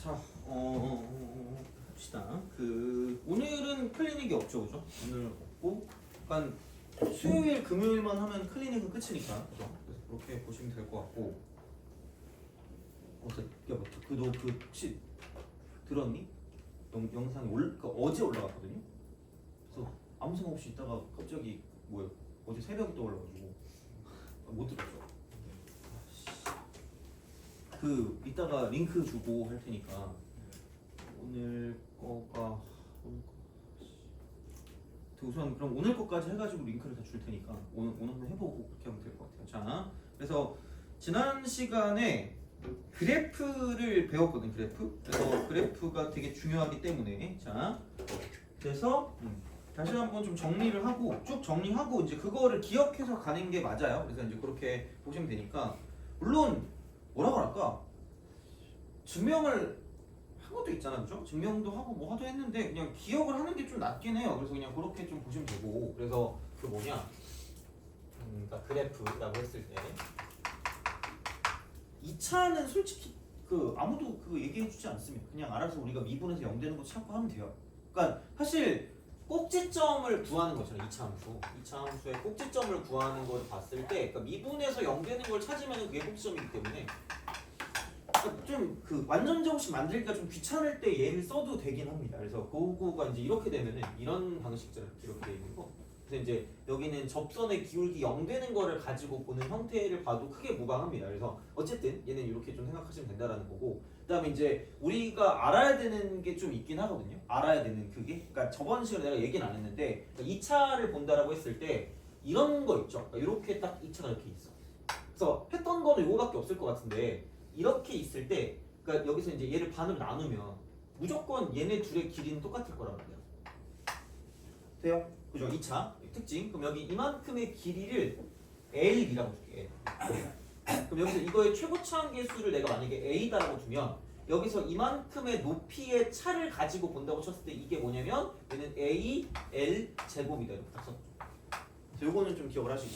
자, 합시다. 오늘은 클리닉이 없죠, 그죠? 오늘 없고, 그러니까 수요일, 금요일만 하면 클리닉은 끝이니까, 그죠? 그래서 그렇게 보시면 될 것 같고. 야, 너 혹시 들었니? 영상이 어제 올라갔거든요. 그래서 아무 생각 없이 있다가 갑자기 어제 새벽에 떠올라가지고 못 들었죠. 이따가 링크 주고 할 테니까 오늘 거가 우선 그럼 오늘 거까지 해가지고 링크를 다 줄 테니까 오늘 한번 해보고 그렇게 하면 될 것 같아요. 자, 그래서 지난 시간에 그래프를 배웠거든. 그래서 그래프가 되게 중요하기 때문에 자, 그래서 다시 한번 좀 정리를 하고 쭉 정리하고 이제 그거를 기억해서 가는 게 맞아요. 그래서 이제 그렇게 보시면 되니까 물론 뭐라고 할까? 증명을 한 것도 있잖아, 그죠? 증명도 하고 뭐 하도 했는데 그냥 기억을 하는 게 좀 낫긴 해요. 그래서 그냥 그렇게 좀 보시면 되고 그래서 그러니까 그래프라고 했을 때 2차는 솔직히 아무도 그거 얘기해주지 않습니다. 그냥 알아서 우리가 미분에서 0 되는 거 찾고 하면 돼요. 그러니까 사실 꼭지점을 구하는 거잖아요. 2차 함수. 2차 함수의 꼭지점을 구하는 걸 봤을 때 그러니까 미분에서 0 되는 걸 찾으면 그게 꼭지점이기 때문에 그러니까 좀 완전 제곱식 만들기가 좀 귀찮을 때 얘를 써도 되긴 합니다. 그래서 그거가 이제 이렇게 되면은 이런 방식처럼 이렇게 돼 있는 거. 그래서 이제 여기는 접선의 기울기 0 되는 거를 가지고 보는 형태를 봐도 크게 무방합니다. 그래서 어쨌든 얘는 이렇게 좀 생각하시면 된다라는 거고. 그다음에 이제 우리가 알아야 되는 게 좀 있긴 하거든요. 알아야 되는 그게. 그러니까 저번 시간에 내가 얘기는 안 했는데 2차를 본다라고 했을 때 이런 거 있죠. 그러니까 이렇게 딱 2차가 이렇게 있어. 그래서 했던 거는 이거밖에 없을 것 같은데 이렇게 있을 때 그러니까 여기서 이제 얘를 반으로 나누면 무조건 얘네 둘의 길이는 똑같을 거란 말이야. 돼요? 그죠? 2차 특징. 그럼 여기 이만큼의 길이를 L이라고 줄게. 그럼 여기서 이거의 최고차항 계수를 내가 만약에 A다라고 두면 여기서 이만큼의 높이의 차를 가지고 본다고 쳤을 때 이게 뭐냐면 얘는 A, L 제곱이다. 이렇게 딱 썼죠. 요거는 좀 기억을 하시고.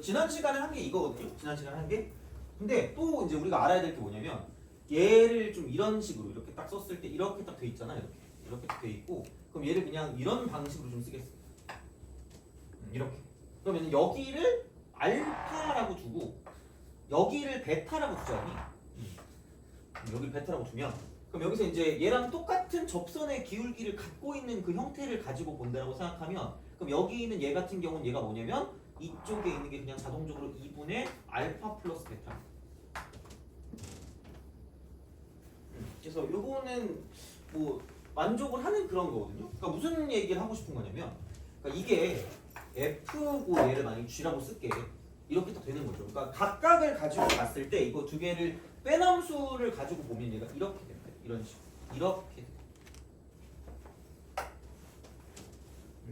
지난 시간에 한 게 이거거든요. 지난 시간에 한 게. 근데 또 이제 우리가 알아야 될 게 뭐냐면 얘를 좀 이런 식으로 이렇게 딱 썼을 때 이렇게 딱 돼 있잖아. 이렇게 딱 돼 있고 그럼 얘를 그냥 이런 방식으로 좀 쓰겠습니다. 이렇게. 그러면 여기를 알파라고 두고 여기를 베타라고 두자니. 여기를 베타라고 두면 그럼 여기서 이제 얘랑 똑같은 접선의 기울기를 갖고 있는 그 형태를 가지고 본다라고 생각하면 그럼 여기 있는 얘 같은 경우는 얘가 뭐냐면 이쪽에 있는 게 그냥 자동적으로 2분의 알파 플러스 베타. 그래서 요거는 뭐 만족을 하는 그런 거거든요. 그러니까 무슨 얘기를 하고 싶은 거냐면 그러니까 이게 F고 얘를 만약에 G라고 쓸게 이렇게 딱 되는 거죠. 그러니까 각각을 가지고 봤을 때 이거 두 개를 빼남수를 가지고 보면 얘가 이렇게 됩니다. 이런 식으로 이렇게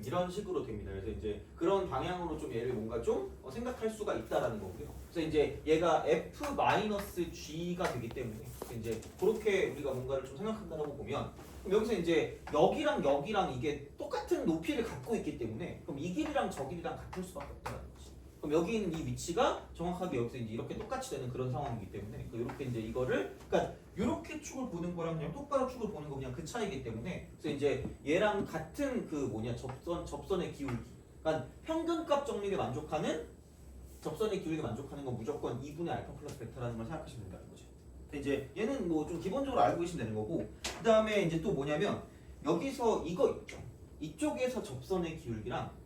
이런 식으로 됩니다. 그래서 이제 그런 방향으로 좀 얘를 뭔가 좀 생각할 수가 있다라는 거고요. 그래서 이제 얘가 F-G가 되기 때문에 이제 그렇게 우리가 뭔가를 좀 생각한다고 보면 그럼 여기서 이제 여기랑 이게 똑같은 높이를 갖고 있기 때문에 그럼 이 길이랑 저 길이랑 같을 수밖에 없다는 거지. 그럼 여기 있는 이 위치가 정확하게 여기서 이제 이렇게 똑같이 되는 그런 상황이기 때문에 이렇게 이제 이거를 그러니까 이렇게 축을 보는 거랑 그냥 똑바로 축을 보는 거 그냥 그 차이기 때문에 그래서 이제 얘랑 같은 접선의 기울기 그러니까 평균값 정리에 만족하는 접선의 기울기에 만족하는 건 무조건 2분의 알파 플러스 베타라는 걸 생각하시면 된다는 거죠. 근데 이제 얘는 뭐 좀 기본적으로 알고 계시면 되는 거고 그 다음에 이제 또 뭐냐면 여기서 이거 있죠. 이쪽에서 접선의 기울기랑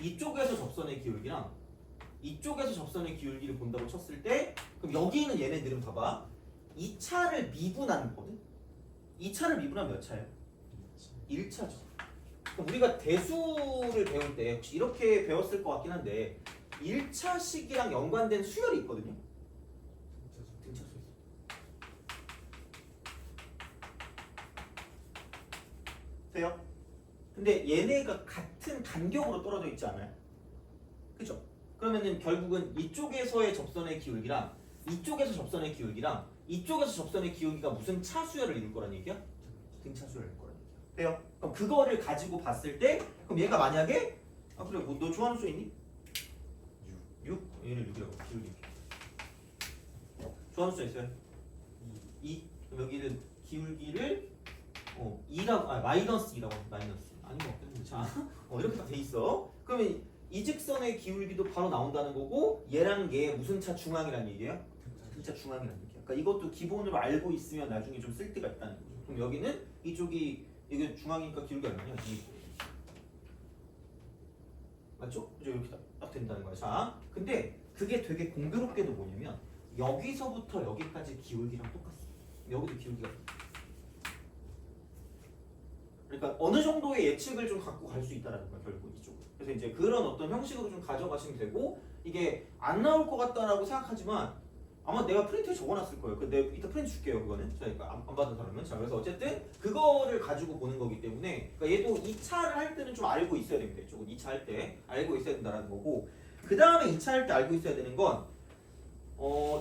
이쪽에서 접선의 기울기랑 이쪽에서 접선의 기울기를 본다고 쳤을 때 그럼 여기 있는 얘네들은 봐봐 2차를 미분하는 거거든. 2차를 미분하면 몇 차예요? 1차죠. 그럼 우리가 대수를 배울 때 혹시 이렇게 배웠을 것 같긴 한데 1차식이랑 연관된 수열이 있거든요. 등차수 있어. 돼요? 근데 얘네가 같은 간격으로 떨어져 있지 않아요? 그죠? 그러면은 결국은 이쪽에서의 접선의 기울기랑 이쪽에서 접선의 기울기랑 이쪽에서 접선의 기울기가 무슨 차수열을 이룰 거란 얘기야? 등차수열을 이룰 거란 얘기야. 돼요? 그럼 그거를 가지고 봤을 때 그럼 얘가 만약에 아 그래 뭐 너 좋아하는 수 있니? 6? 얘를 6이라고 기울기 좋아하는 수 있어요? 2 그럼 여기는 기울기를 2라고 마이너스 2라고 마이너스 아닌 것 같은데 자 이렇게 딱 돼 있어 그러면 이 직선의 기울기도 바로 나온다는 거고 얘랑 얘 무슨 차 중앙이란 얘기예요? 진짜 중앙이란 얘기야 그러니까 이것도 기본으로 알고 있으면 나중에 좀 쓸 데가 있다는 거죠 그럼 여기는 이쪽이 이게 중앙이니까 기울기 얼마냐? 2 맞죠? 그죠? 이렇게 딱 된다는 거야 자 근데 그게 되게 공교롭게도 뭐냐면 여기서부터 여기까지 기울기랑 똑같아 여기도 기울기가 그러니까 어느 정도의 예측을 좀 갖고 갈 수 있다라는 거야 결국 이쪽은 그래서 이제 그런 어떤 형식으로 좀 가져가시면 되고 이게 안 나올 것 같다라고 생각하지만 아마 내가 프린트에 적어놨을 거예요 내 이따 프린트 줄게요 그거는 자 안 받은 사람은 자 그래서 어쨌든 그거를 가지고 보는 거기 때문에 그러니까 얘도 2차를 할 때는 좀 알고 있어야 됩니다 이쪽은 2차 할 때 알고 있어야 된다는 거고 그 다음에 2차 할 때 알고 있어야 되는 건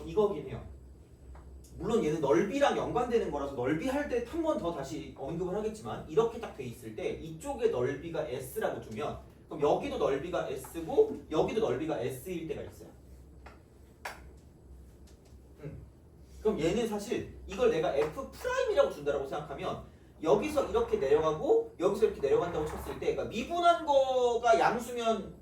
이거긴 해요 물론 얘는 넓이랑 연관되는 거라서 넓이 할 때 한 번 더 다시 언급을 하겠지만 이렇게 딱 돼 있을 때 이쪽의 넓이가 S라고 두면 그럼 여기도 넓이가 S고 여기도 넓이가 S일 때가 있어요 그럼 얘는 사실 이걸 내가 F'이라고 준다라고 생각하면 여기서 이렇게 내려가고 여기서 이렇게 내려간다고 쳤을 때 그러니까 미분한 거가 양수면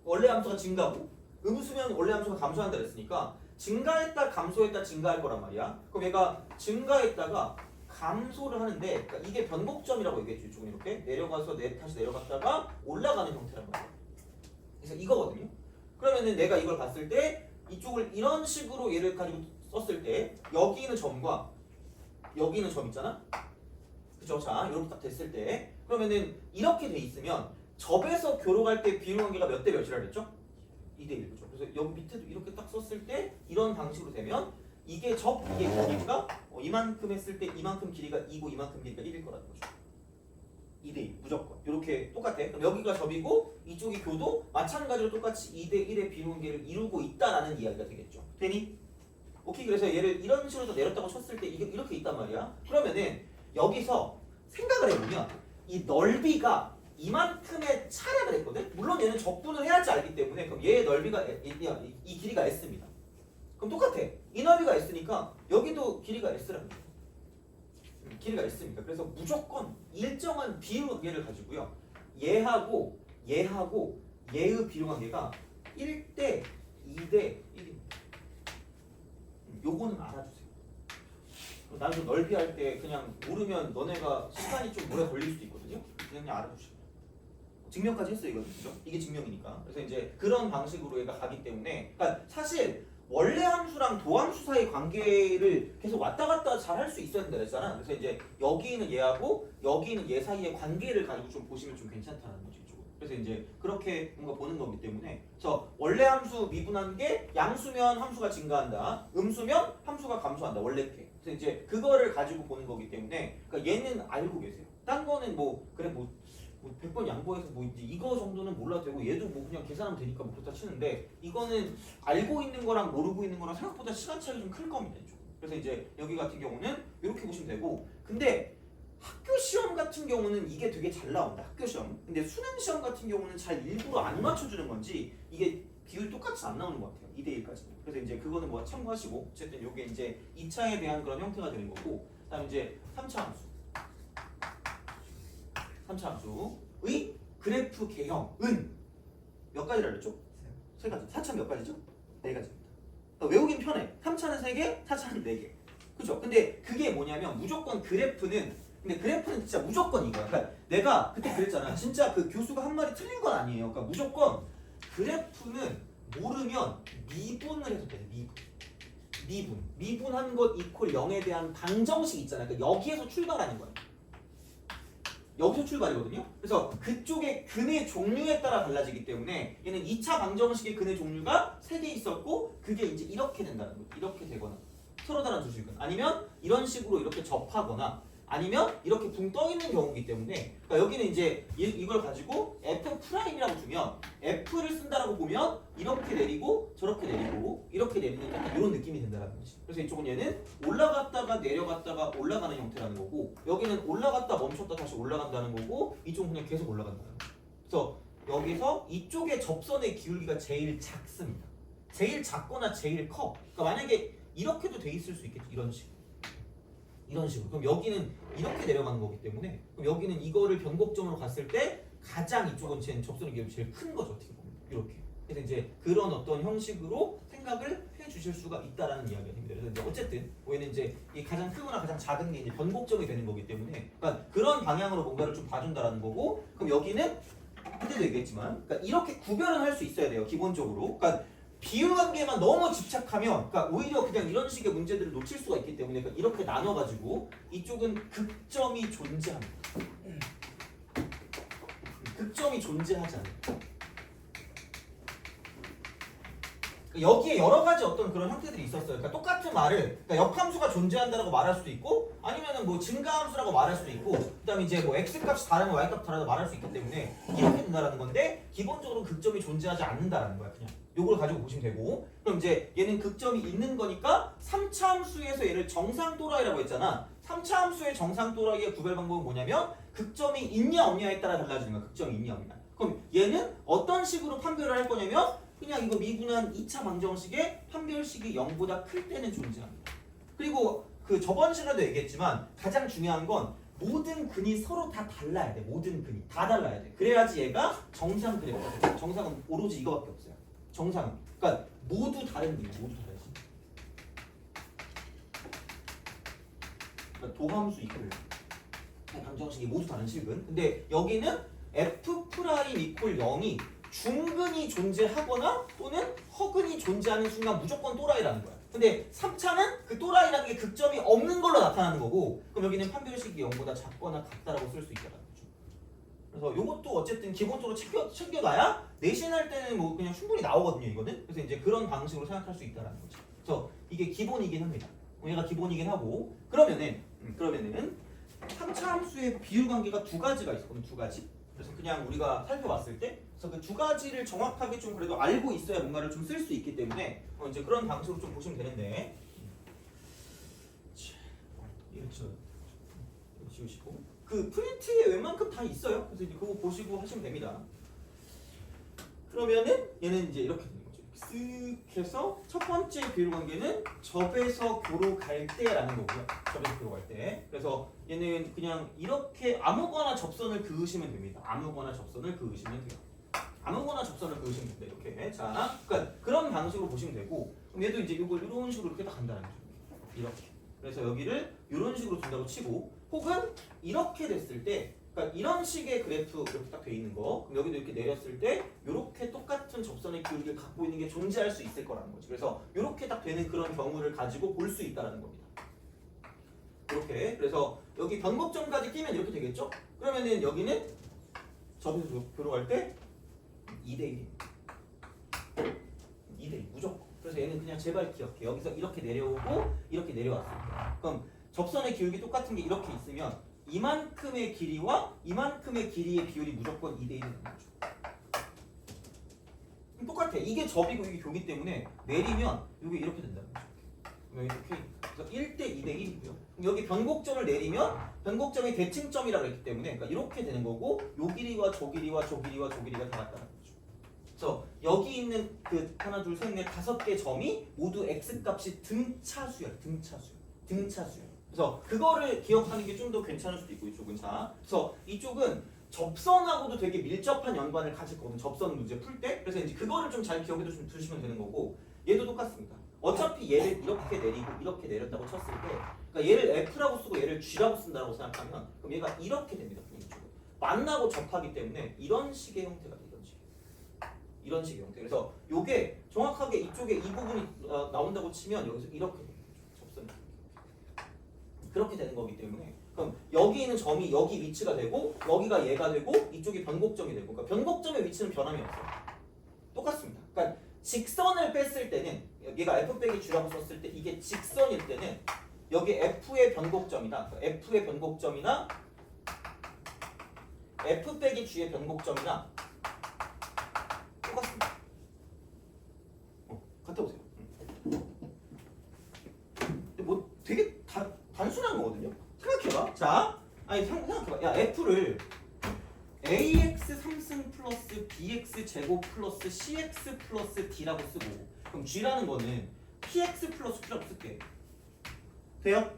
원래 함수가 증가고 음수면 원래 함수가 감소한다 그랬으니까 증가했다 감소했다 증가할 거란 말이야 그럼 얘가 증가했다가 감소를 하는데 그러니까 이게 변곡점이라고 얘기했죠 이쪽은 이렇게 내려가서 다시 내려갔다가 올라가는 형태란 말이야 그래서 이거거든요 그러면은 내가 이걸 봤을 때 이쪽을 이런 식으로 얘를 가지고 썼을 때 여기 있는 점과 여기 있는 점 있잖아 그쵸 자 이렇게 딱 됐을 때 그러면은 이렇게 돼 있으면 접에서 교로 갈 때 비율 관계가 몇 대 몇이라 그랬죠? 2대1 그죠 그래서 여기 밑에도 이렇게 딱 썼을 때 이런 방식으로 되면 이게 이게 길이가 이만큼 했을 때 이만큼 길이가 2고 이만큼 길이가 1일 거라는 거죠 2대1 무조건 이렇게 똑같아 그럼 여기가 접이고 이쪽이 교도 마찬가지로 똑같이 2대1의 비율관계를 이루고 있다라는 이야기가 되겠죠 되니? 오케이 그래서 얘를 이런 식으로 내렸다고 쳤을 때 이게 이렇게 있단 말이야 그러면은 여기서 생각을 해보면 이 넓이가 이만큼의 차례를 했거든? 물론 얘는 적분을 해야지 알기 때문에 그럼 얘의 넓이가 이 길이가 S입니다 그럼 똑같아 이 넓이가 S니까 여기도 길이가 S라는 거예요 길이가 S입니다 그래서 무조건 일정한 비율 관계를 가지고요 얘하고 얘의 비율 관계가 1대 2대 1입니다 요거는 알아주세요 나중에 넓이 할 때 그냥 모르면 너네가 시간이 좀 오래 걸릴 수도 있거든요 그냥 알아주시면 증명까지 했어요 이거는 그죠? 이게 증명이니까 그래서 이제 그런 방식으로 얘가 가기 때문에 그러니까 사실 원래 함수랑 도함수 사이 관계를 계속 왔다 갔다 잘 할 수 있어야 된다 그랬잖아 그래서 이제 여기 있는 얘하고 여기 있는 얘 사이의 관계를 가지고 좀 보시면 좀 괜찮다는 거죠 이쪽은 그래서 이제 그렇게 뭔가 보는 거기 때문에 그래서 원래 함수 미분한 게 양수면 함수가 증가한다 음수면 함수가 감소한다 원래 게 그래서 이제 그거를 가지고 보는 거기 때문에 그러니까 얘는 알고 계세요 딴 거는 뭐 그래 뭐 100번 양보해서 뭐 이제 이거 정도는 몰라도 되고 얘도 뭐 그냥 계산하면 되니까 뭐 그렇다 치는데 이거는 알고 있는 거랑 모르고 있는 거랑 생각보다 시간 차이가 좀 클 겁니다 이쪽. 그래서 이제 여기 같은 경우는 이렇게 보시면 되고 근데 학교 시험 같은 경우는 이게 되게 잘 나온다 학교 시험 근데 수능 시험 같은 경우는 잘 일부러 안 맞춰주는 건지 이게 비율 똑같이 안 나오는 것 같아요 2대1까지 그래서 이제 그거는 뭐 참고하시고 어쨌든 이게 이제 2차에 대한 그런 형태가 되는 거고 그 다음에 이제 3차 함수 3차 함수의 그래프 개형은 몇 가지라 그랬죠? 3가지 4차 몇 가지죠? 4가지입니다 그러니까 외우긴 편해 3차는 3개, 4차는 4개 그죠? 근데 그게 뭐냐면 무조건 그래프는 근데 그래프는 진짜 무조건 이거야 그러니까 내가 그때 그랬잖아 진짜 그 교수가 한 말이 틀린 건 아니에요 그러니까 무조건 그래프는 모르면 미분을 해도 돼 미분한 것 이퀄 0에 대한 방정식 있잖아요 그러니까 여기에서 출발하는 거야 여기서 출발이거든요. 그래서 그쪽의 근의 종류에 따라 달라지기 때문에 얘는 2차 방정식의 근의 종류가 3개 있었고 그게 이제 이렇게 된다는 거예요. 이렇게 되거나 서로 다른 두 식은 아니면 이런 식으로 이렇게 접하거나 아니면 이렇게 붕 떠 있는 경우이기 때문에 그러니까 여기는 이제 이걸 가지고 F'이라고 두면 F를 쓴다라고 보면 이렇게 내리고 저렇게 내리고 이렇게 내리는 약간 이런 느낌이 된다는 거지. 그래서 이쪽은 얘는 올라갔다가 내려갔다가 올라가는 형태라는 거고 여기는 올라갔다 멈췄다 다시 올라간다는 거고 이쪽은 그냥 계속 올라간다는 거죠. 그래서 여기서 이쪽에 접선의 기울기가 제일 작습니다. 제일 작거나 제일 커. 그러니까 만약에 이렇게도 돼 있을 수 있겠죠. 이런 식으로. 이런 식으로. 그럼 여기는 이렇게 내려가는 거기 때문에 그럼 여기는 이거를 변곡점으로 갔을 때 가장 이쪽은 접선의 기울기 제일 큰 거죠. 어떻게 보면. 이렇게. 그래서 이제 그런 어떤 형식으로 생각을 해 주실 수가 있다라는 이야기가 됩니다. 그래서 이제 어쨌든 얘는 이제 이 가장 크거나 가장 작은 게 이제 변곡점이 되는 거기 때문에 그러니까 그런 방향으로 뭔가를 좀 봐준다라는 거고 그럼 여기는 그때도 얘기했지만 그러니까 이렇게 구별은 할 수 있어야 돼요. 기본적으로. 그러니까 비율 관계만 너무 집착하면 그러니까 오히려 그냥 이런 식의 문제들을 놓칠 수가 있기 때문에 그러니까 이렇게 나눠가지고 이쪽은 극점이 존재합니다. 극점이 존재하지 않아요. 여기에 여러 가지 어떤 그런 형태들이 있었어요. 그러니까 똑같은 말을 그러니까 역함수가 존재한다라고 말할 수도 있고 아니면은 뭐 증가함수라고 말할 수도 있고 그다음에 이제 뭐 x 값이 다르면 y 값이 다르다 말할 수 있기 때문에 이렇게 된다라는 건데 기본적으로 극점이 존재하지 않는다라는 거야. 그냥 요걸 가지고 보시면 되고 그럼 이제 얘는 극점이 있는 거니까 3차 함수에서 얘를 정상 또라이라고 했잖아. 3차 함수의 정상 또라이의 구별 방법은 뭐냐면 극점이 있냐 없냐에 따라 달라지는 거야. 극점이 있냐 없냐. 그럼 얘는 어떤 식으로 판별을 할 거냐면 그냥 이거 미분한 2차 방정식의 판별식이 0보다 클 때는 존재합니다. 그리고 그 저번 시간에도 얘기했지만 가장 중요한 건 모든 근이 서로 다 달라야 돼. 모든 근이 다 달라야 돼. 그래야지 얘가 정상 그래프가 돼. 정상은 오로지 이거밖에 없어요. 정상은. 그러니까 모두 다른 근이 모두 다르지. 그러니까 도함수 이퀄 방정식이 모두 다른 식은. 근데 여기는 f 프라임 이퀄 0이 중근이 존재하거나 또는 허근이 존재하는 순간 무조건 또라이라는 거야. 근데 3차는 그 또라이라는 게 극점이 없는 걸로 나타나는 거고 그럼 여기는 판별식이 0보다 작거나 같다라고 쓸 수 있다는 거죠. 그래서 이것도 어쨌든 기본적으로 챙겨놔야 내신할 때는 뭐 그냥 충분히 나오거든요. 이거는. 그래서 이제 그런 방식으로 생각할 수 있다는 거죠. 그래서 이게 기본이긴 합니다. 얘가 기본이긴 하고 그러면은 3차 함수의 비율 관계가 두 가지가 있거든요. 두 가지. 그래서 그냥 우리가 살펴봤을 때 그래서 그 두 가지를 정확하게 좀 그래도 알고 있어야 뭔가를 좀 쓸 수 있기 때문에 이제 그런 방식으로 좀 보시면 되는데 이거 지우시고 그 프린트에 웬만큼 다 있어요. 그래서 이제 그거 보시고 하시면 됩니다. 그러면은 얘는 이제 이렇게 되는 거죠. 쓱 해서 첫 번째 비율 관계는 접에서 교로 갈 때라는 거고요. 접에서 교로 갈 때. 그래서 얘는 그냥 이렇게 아무거나 접선을 그으시면 됩니다. 아무거나 접선을 그으시면 돼요. 아무거나 접선을 그으시면 됩니다. 이렇게. 자, 그러니까 그런 방식으로 보시면 되고 그럼 얘도 이제 이걸 이런 식으로 이렇게 딱 간다는 거죠. 이렇게. 그래서 여기를 이런 식으로 둔다고 치고 혹은 이렇게 됐을 때 그러니까 이런 식의 그래프 이렇게 딱 돼 있는 거 그럼 여기도 이렇게 내렸을 때 이렇게 똑같은 접선의 기울기를 갖고 있는 게 존재할 수 있을 거라는 거죠. 그래서 이렇게 딱 되는 그런 경우를 가지고 볼 수 있다는 겁니다. 이렇게. 그래서 여기 변곡점까지 끼면 이렇게 되겠죠? 그러면은 여기는 접에서 교로 갈 때 2대1입니다. 2대1 무조건. 그래서 얘는 그냥 제발 기억해. 여기서 이렇게 내려오고 이렇게 내려왔습니다. 그럼 접선의 기울기 똑같은 게 이렇게 있으면 이만큼의 길이와 이만큼의 길이의 비율이 무조건 2대1이라는 거죠. 똑같아. 이게 접이고 이게 교기 때문에 내리면 이게 이렇게 된다는 거죠. 이렇게. 그래서 1대 2대 1이고요. 여기 변곡점을 내리면 변곡점이 대칭점이라고 했기 때문에 그러니까 이렇게 되는 거고 요 길이와 저 길이와 저 길이와 저 길이가 다 같다는 거죠. 그래서 여기 있는 그 하나 둘 셋 넷 다섯 개 점이 모두 x 값이 등차수야. 등차수야. 그래서 그거를 기억하는 게 좀 더 괜찮을 수도 있고 이쪽은 자. 그래서 이쪽은 접선하고도 되게 밀접한 연관을 가질 거거든. 접선 문제 풀 때. 그래서 이제 그거를 좀 잘 기억해 두시면 되는 거고 얘도 똑같습니다. 어차피 얘를 이렇게 내리고 이렇게 내렸다고 쳤을 때 그러니까 얘를 F라고 쓰고 얘를 G라고 쓴다고 생각하면 그럼 얘가 이렇게 됩니다. 이쪽은. 만나고 접하기 때문에 이런 식의 형태가 돼요. 이런 식의 형태. 그래서 요게 정확하게 이쪽에 이 부분이 나온다고 치면 여기서 이렇게 됩니다. 접선이. 그렇게 되는 거기 때문에 그럼 여기 있는 점이 여기 위치가 되고 여기가 얘가 되고 이쪽이 변곡점이 되고 그러니까 변곡점의 위치는 변함이 없어요. 똑같습니다. 그러니까 직선을 뺐을 때는 얘가 f 빼기 g라고 썼을 때 이게 직선일 때는 여기 f의 변곡점이나 f의 변곡점이나 f 빼기 g의 변곡점이나 똑같습니다. 갖다 보세요. 근데 뭐 되게 단순한 거거든요. 생각해봐. 자, 아니 생각해봐. 야 f를 ax 3승 플러스 bx 제곱 플러스 cx 플러스 d라고 쓰고 그럼 g라는 거는 px 플러스 q라고 쓸게. 돼요?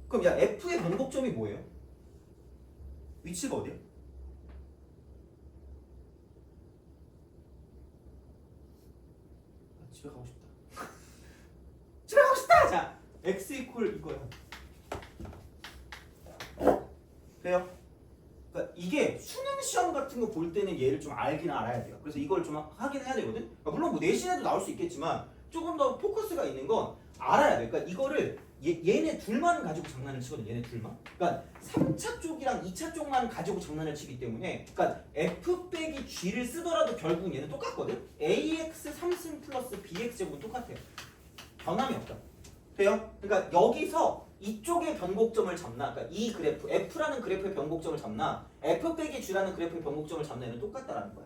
그럼 야 f의 변곡점이 뭐예요? 위치가 어디야? 집에 가고 싶다. 집에 가고 싶다. 자, x 이퀄 이거야. 돼요? 그러니까 이게 수능 시험 같은 거 볼 때는 얘를 좀 알긴 알아야 돼요. 그래서 이걸 좀 하긴 해야 되거든. 그러니까 물론 뭐 내신에도 나올 수 있겠지만 조금 더 포커스가 있는 건 알아야 돼. 그러니까 이거를 얘네 둘만 가지고 장난을 치거든. 얘네 둘만. 그러니까 3차 쪽이랑 2차 쪽만 가지고 장난을 치기 때문에 그러니까 f 빼기 g를 쓰더라도 결국 얘는 똑같거든. ax 3승 플러스 bx 제곱은 똑같아요. 변함이 없다. 돼요? 그러니까 여기서 이쪽의 변곡점을 잡나, 그러니까 이 그래프, f라는 그래프의 변곡점을 잡나, f 빼기 g라는 그래프의 변곡점을 잡나 얘는 똑같다라는 거야.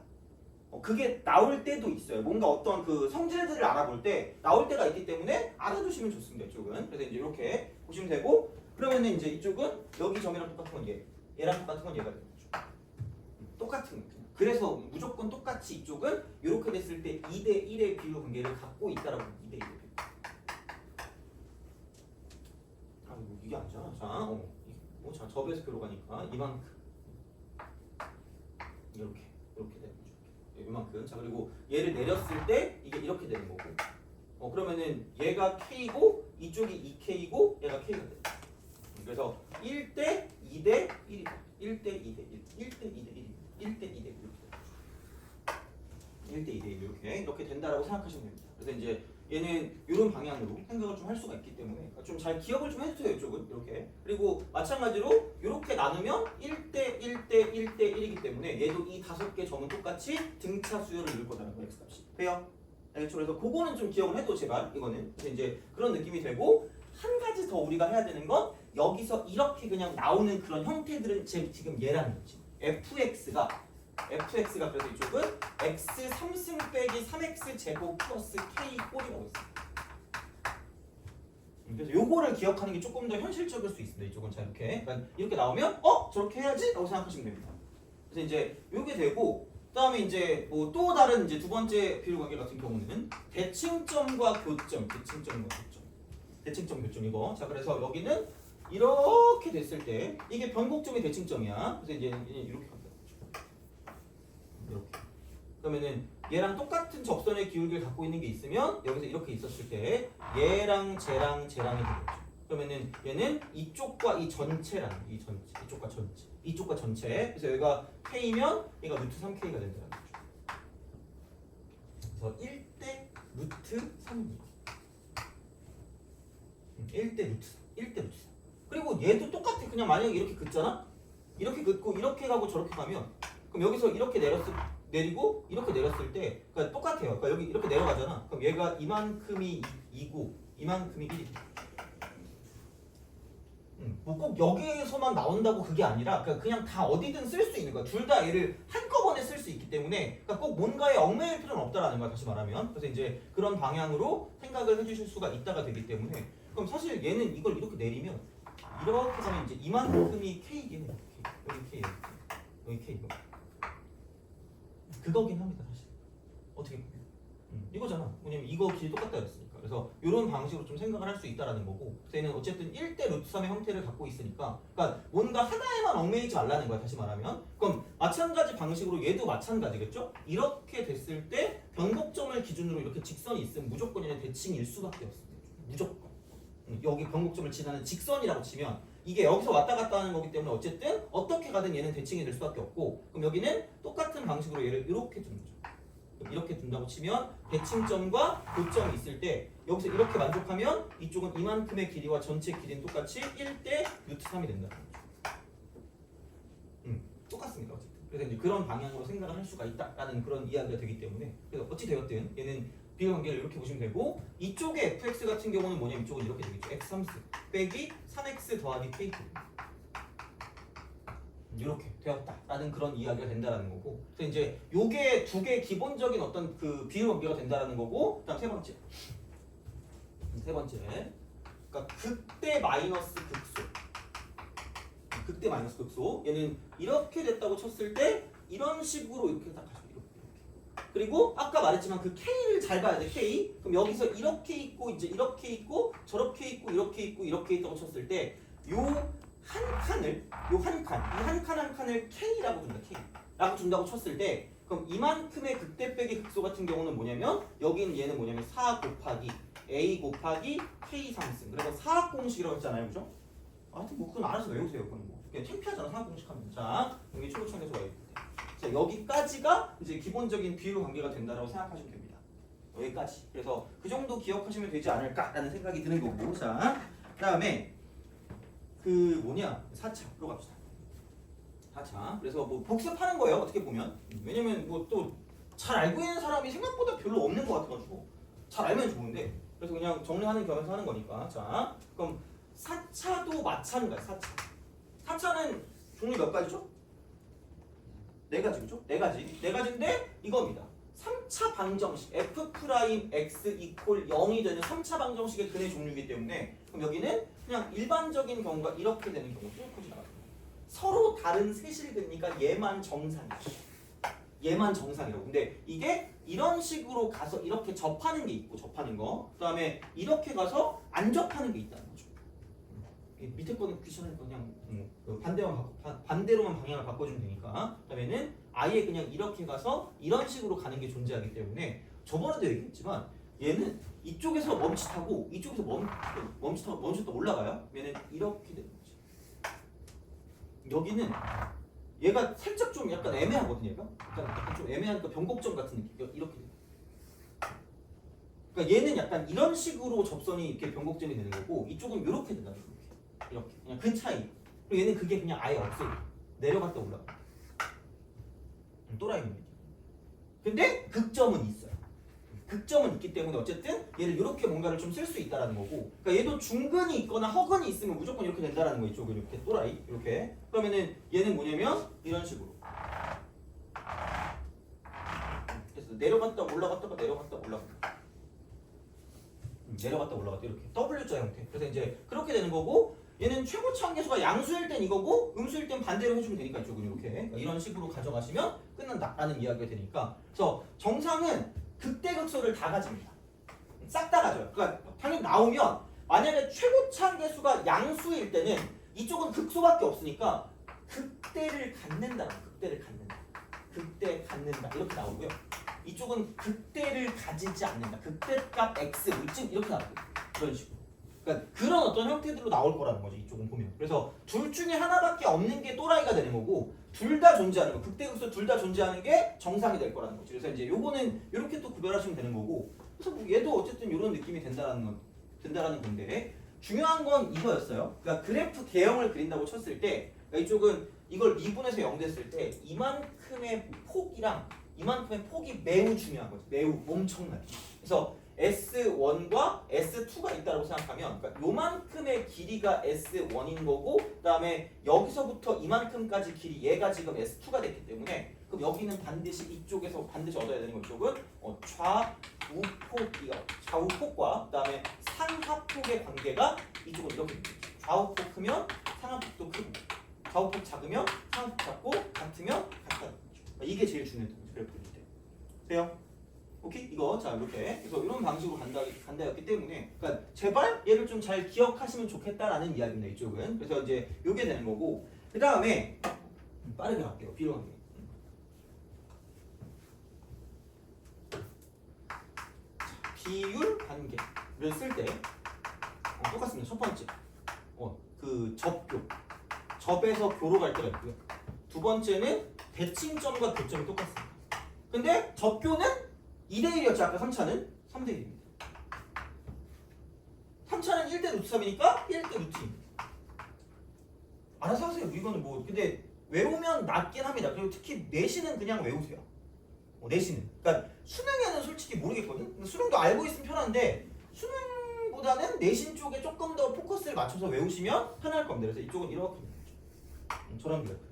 그게 나올 때도 있어요. 뭔가 어떤 그 성질들을 알아볼 때 나올 때가 있기 때문에 알아두시면 좋습니다. 이쪽은. 그래서 이제 이렇게 보시면 되고, 그러면은 이제 이쪽은 여기 점이랑 똑같은 건 얘랑 똑같은 건 얘가 되는 거죠. 똑같은 거죠. 그래서 무조건 똑같이 이쪽은 이렇게 됐을 때 2대 1의 비율 관계를 갖고 있다라고 2대 1의 비율. 이게 아니잖아. 자, 자, 접에서 교로 가니까 이만큼 이렇게 되는 거죠. 이만큼. 자, 그리고 얘를 내렸을 때 이게 이렇게 되는 거고. 그러면은 얘가 k고 이쪽이 2k고 얘가 k가 돼. 그래서 1대 2대 1이다. 1대 2대 1, 1대 2대 1, 1대 2대 1 1대 2대 1 이렇게 된다라고 생각하시면 됩니다. 그래서 이제 얘는 이런 방향으로 생각을 좀 할 수가 있기 때문에 좀 잘 기억을 좀 해주세요. 이쪽은 이렇게. 그리고 마찬가지로 이렇게 나누면 1대 1대 1대 1이기 때문에 얘도 이 5개 점은 똑같이 등차 수열을 이룰 거다라는 거 x값이. 돼요? 알겠죠? 그래서 그거는 좀 기억을 해도 제발 이거는. 그래서 이제 그런 느낌이 되고 한 가지 더 우리가 해야 되는 건 여기서 이렇게 그냥 나오는 그런 형태들은 지금 얘라는 거지. fx가 그래서 이쪽은 x 3승 빼기 3x 제곱 플러스 k 꼴이라고 있습니다. 그래서 요거를 기억하는 게 조금 더 현실적일 수 있습니다. 이쪽은 자 이렇게 나오면 저렇게 해야지? 라고 생각하시면 됩니다. 그래서 이제 요게 되고 그다음에 이제 뭐 또 다른 이제 두 번째 비율 관계 같은 경우는 대칭점과 교점 이거. 자, 그래서 여기는 이렇게 됐을 때 이게 변곡점이 대칭점이야. 그래서 이제 이렇게 간다. 이렇게. 그러면은 얘랑 똑같은 접선의 기울기를 갖고 있는 게 있으면 여기서 이렇게 있었을 때 얘랑 쟤랑이 되겠죠. 그러면은 얘는 이쪽과 이 전체라는 이 전체, 이쪽과 전체. 그래서 여기가 k면 얘가 루트 3k가 된다는 거죠. 그래서 1대 루트 3입니다. 1대 루트 3. 그리고 얘도 똑같아. 그냥 만약에 이렇게 긋잖아? 이렇게 긋고 이렇게 가고 저렇게 가면 그럼 여기서 이렇게 내리고 이렇게 내렸을 때 그러니까 똑같아요. 그러니까 여기 이렇게 내려가잖아. 그럼 얘가 이만큼이 2고 이만큼이 1이 돼. 뭐 꼭 여기에서만 나온다고 그게 아니라 그냥 다 어디든 쓸 수 있는 거야. 둘 다 얘를 한꺼번에 쓸 수 있기 때문에 그러니까 꼭 뭔가에 얽매일 필요는 없다라는 거야. 다시 말하면. 그래서 이제 그런 방향으로 생각을 해주실 수가 있다가 되기 때문에 그럼 사실 얘는 이걸 이렇게 내리면 이렇게 가면 이제 이만큼이 k긴 해. 여기 k 이거. 그거긴 합니다. 사실 어떻게 보면 이거잖아. 왜냐면 이거 길이 똑같다 그랬으니까. 그래서 이런 방식으로 좀 생각을 할 수 있다라는 거고, 그래서 얘는 어쨌든 1대 루트 3의 형태를 갖고 있으니까, 그러니까 뭔가 하나에만 얽매이지 말라는 거야. 다시 말하면. 그럼 마찬가지 방식으로 얘도 마찬가지겠죠? 이렇게 됐을 때 변곡점을 기준으로 이렇게 직선이 있으면 무조건 얘는 대칭일 수밖에 없습니다. 무조건. 여기 변곡점을 지나는 직선이라고 치면 이게 여기서 왔다 갔다 하는 거기 때문에 어쨌든 어떻게 가든 얘는 대칭이 될 수밖에 없고, 그럼 여기는 똑같은 방식으로 얘를 이렇게 두는 거죠. 이렇게 둔다고 치면 대칭점과 교점이 있을 때 여기서 이렇게 만족하면 이쪽은 이만큼의 길이와 전체 길이는 똑같이 1대 루트 3이 된다는 거죠. 똑같습니다. 어쨌든. 그래서 이제 그런 방향으로 생각을 할 수가 있다라는 그런 이야기가 되기 때문에, 그래서 어찌 되었든 얘는 비교관계를 이렇게 보시면 되고, 이쪽에 fx 같은 경우는 뭐냐면 이쪽은 이렇게 되겠죠. x 3승 빼기 3x 더하기 k 이렇게 되었다라는 그런 이야기가 된다라는 거고, 그래서 이제 요게 두 개 기본적인 어떤 그 비율 관계가 된다라는 거고, 그다음 세 번째, 그러니까 극대 마이너스 극소. 얘는 이렇게 됐다고 쳤을 때 이런 식으로 이렇게 딱 가죠. 이렇게. 그리고 아까 말했지만 그 K를 잘 봐야 돼. K. 그럼 여기서 이렇게 있고 이제 이렇게 있고 저렇게 있고 이렇게 있고 이렇게 있다고 쳤을 때 요 한 칸을 요 한 칸, 이 한 칸 한 칸을 K라고 준다. K라고 준다고 쳤을 때 그럼 이만큼의 극대 빼기 극소 같은 경우는 뭐냐면 여기는 얘는 뭐냐면 4 곱하기 A 곱하기 K 상승. 그래서 사학 공식이라고 했잖아요. 그죠? 하여튼 뭐 그건 알아서 외우세요. 그건 뭐 그냥 창피하잖아. 사학 공식 하면. 자, 여기 최고창계수가 있대. 자, 여기까지가 이제 기본적인 비율 관계가 된다라고 생각하시면 됩니다. 여기까지. 그래서 그 정도 기억하시면 되지 않을까라는 생각이 드는 거고. 자, 그다음에 그 뭐냐 4차로 갑시다. 4차. 그래서 뭐 복습하는 거예요. 어떻게 보면. 왜냐면 뭐 또 잘 알고 있는 사람이 생각보다 별로 없는 것 같아가지고 잘 알면 좋은데 그래서 그냥 정리하는 겸해서 하는 거니까. 자, 그럼 4차도 마찬가지. 4차. 4차는 종류 몇 가지죠? 네 가지 그죠? 네 가지. 네 가지인데 이겁니다. 3차 방정식 f 프라임 x 이퀄 0이 되는 3차 방정식의 근의 종류이기 때문에 그럼 여기는 그냥 일반적인 경우가 이렇게 되는 경우 쭉 지나가요. 서로 다른 세실근이니까 얘만 정상이야. 얘만 정상이라고. 근데 이게 이런 식으로 가서 이렇게 접하는 게 있고 접하는 거. 그다음에 이렇게 가서 안 접하는 게 있다는 거죠. 밑에 거는 귀찮으니까 그냥 반대로만 방향을 바꿔주면 되니까. 그다음에는 아예 그냥 이렇게 가서 이런 식으로 가는 게 존재하기 때문에 저번에도 얘기했지만 얘는 이쪽에서 멈칫하고 이쪽에서 멈칫하고 올라가요. 얘는 이렇게 되는 거지. 여기는 얘가 살짝 좀 약간 애매하거든요. 얘가 약간 좀 애매하니까 변곡점 같은 느낌. 이렇게 돼. 그러니까 얘는 약간 이런 식으로 접선이 이렇게 변곡점이 되는 거고 이쪽은 이렇게 된다. 이렇게 그냥 그 차이. 그리고 얘는 그게 그냥 아예 없어요. 내려갔다 올라가. 또라이입니다. 근데 극점은 있어요. 극점은 있기 때문에 어쨌든 얘를 이렇게 뭔가를 좀 쓸 수 있다라는 거고. 그러니까 얘도 중근이 있거나 허근이 있으면 무조건 이렇게 된다라는 거. 이쪽은 이렇게 또라이 이렇게. 그러면은 얘는 뭐냐면 이런 식으로. 그래서 내려갔다 올라갔다가 내려갔다 올라갔다. 내려갔다 올라갔다 이렇게 W자 형태. 그래서 이제 그렇게 되는 거고. 얘는 최고차항계수가 양수일 땐 이거고 음수일 땐 반대로 해주면 되니까 이쪽은 이렇게 그러니까 이런 식으로 가져가시면 끝난다라는 이야기가 되니까. 그래서 정상은 극대극소를 다 가집니다. 싹 다 가져요. 그러니까 당연히 나오면 만약에 최고차항계수가 양수일 때는 이쪽은 극소밖에 없으니까 극대를 갖는다. 극대 갖는다 이렇게 나오고요. 이쪽은 극대를 가지지 않는다. 극대값 x 물증 이렇게 나오고요. 그런 식으로. 그러니까 그런 어떤 형태들로 나올 거라는 거죠. 이쪽은 보면. 그래서 둘 중에 하나밖에 없는 게 또라이가 되는 거고 둘 다 존재하는 거. 극대극소 둘 다 존재하는 게 정상이 될 거라는 거죠. 그래서 이제 요거는 이렇게 또 구별하시면 되는 거고. 그래서 뭐 얘도 어쨌든 이런 느낌이 된다라는 건데 중요한 건 이거였어요. 그러니까 그래프 개형을 그린다고 쳤을 때 그러니까 이쪽은 이걸 미분해서 0 됐을 때 이만큼의 폭이랑 이만큼의 폭이 매우 중요한 거죠. 매우 엄청나게. 그래서 S1과 S2가 있다고 생각하면 그러니까 요만큼의 길이가 S1인 거고 그다음에 여기서부터 이만큼까지 길이 얘가 지금 S2가 됐기 때문에 그럼 여기는 반드시 이쪽에서 반드시 얻어야 되는 거 이쪽은 좌우폭과 그다음에 상하폭의 관계가 이쪽은 이렇게 됩니다. 좌우폭 크면 상하폭도 크고 좌우폭 작으면 상하폭 작고 같으면 같다는 거죠. 이게 제일 중요한 거죠. 그래프일 때. 돼요? 오케이? 이거 자 이렇게 그래서 이런 방식으로 간다였기 때문에 그러니까 제발 얘를 좀 잘 기억하시면 좋겠다라는 이야기입니다. 이쪽은. 그래서 이제 요게 되는 거고 그 다음에 빠르게 갈게요. 비례 관계. 비율 관계를 쓸 때 똑같습니다. 첫 번째 그 접교 접에서 교로 갈 때가 있고요. 두 번째는 대칭점과 교점이 똑같습니다. 근데 접교는 2대1이었죠. 아까 3차는 3대1입니다. 3차는 1대 루트 3이니까 1대 루트 2입니다. 알아서 하세요. 이거는 뭐 근데 외우면 낫긴 합니다. 그리고 특히 내신은 그냥 외우세요. 내신은. 그러니까 수능에는 솔직히 모르겠거든. 수능도 알고 있으면 편한데 수능보다는 내신 쪽에 조금 더 포커스를 맞춰서 외우시면 편할 겁니다. 그래서 이쪽은 이렇게 저런 그래프.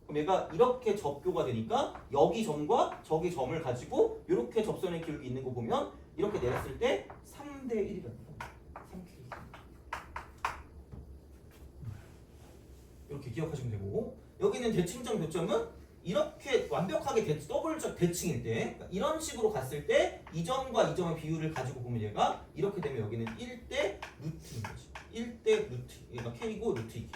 그럼 얘가 이렇게 접교가 되니까 여기 점과 저기 점을 가지고 이렇게 접선의 기울기 있는 거 보면 이렇게 내렸을 때 3대1이 됩니다. 3K. 이렇게 기억하시면 되고 여기는 대칭점 교점은 이렇게 완벽하게 더블적 대칭일 때 그러니까 이런 식으로 갔을 때 이 점과 이 점의 비율을 가지고 보면 얘가 이렇게 되면 여기는 1대 루트인 거지. 1대 루트. 얘가 k고 루트 2k.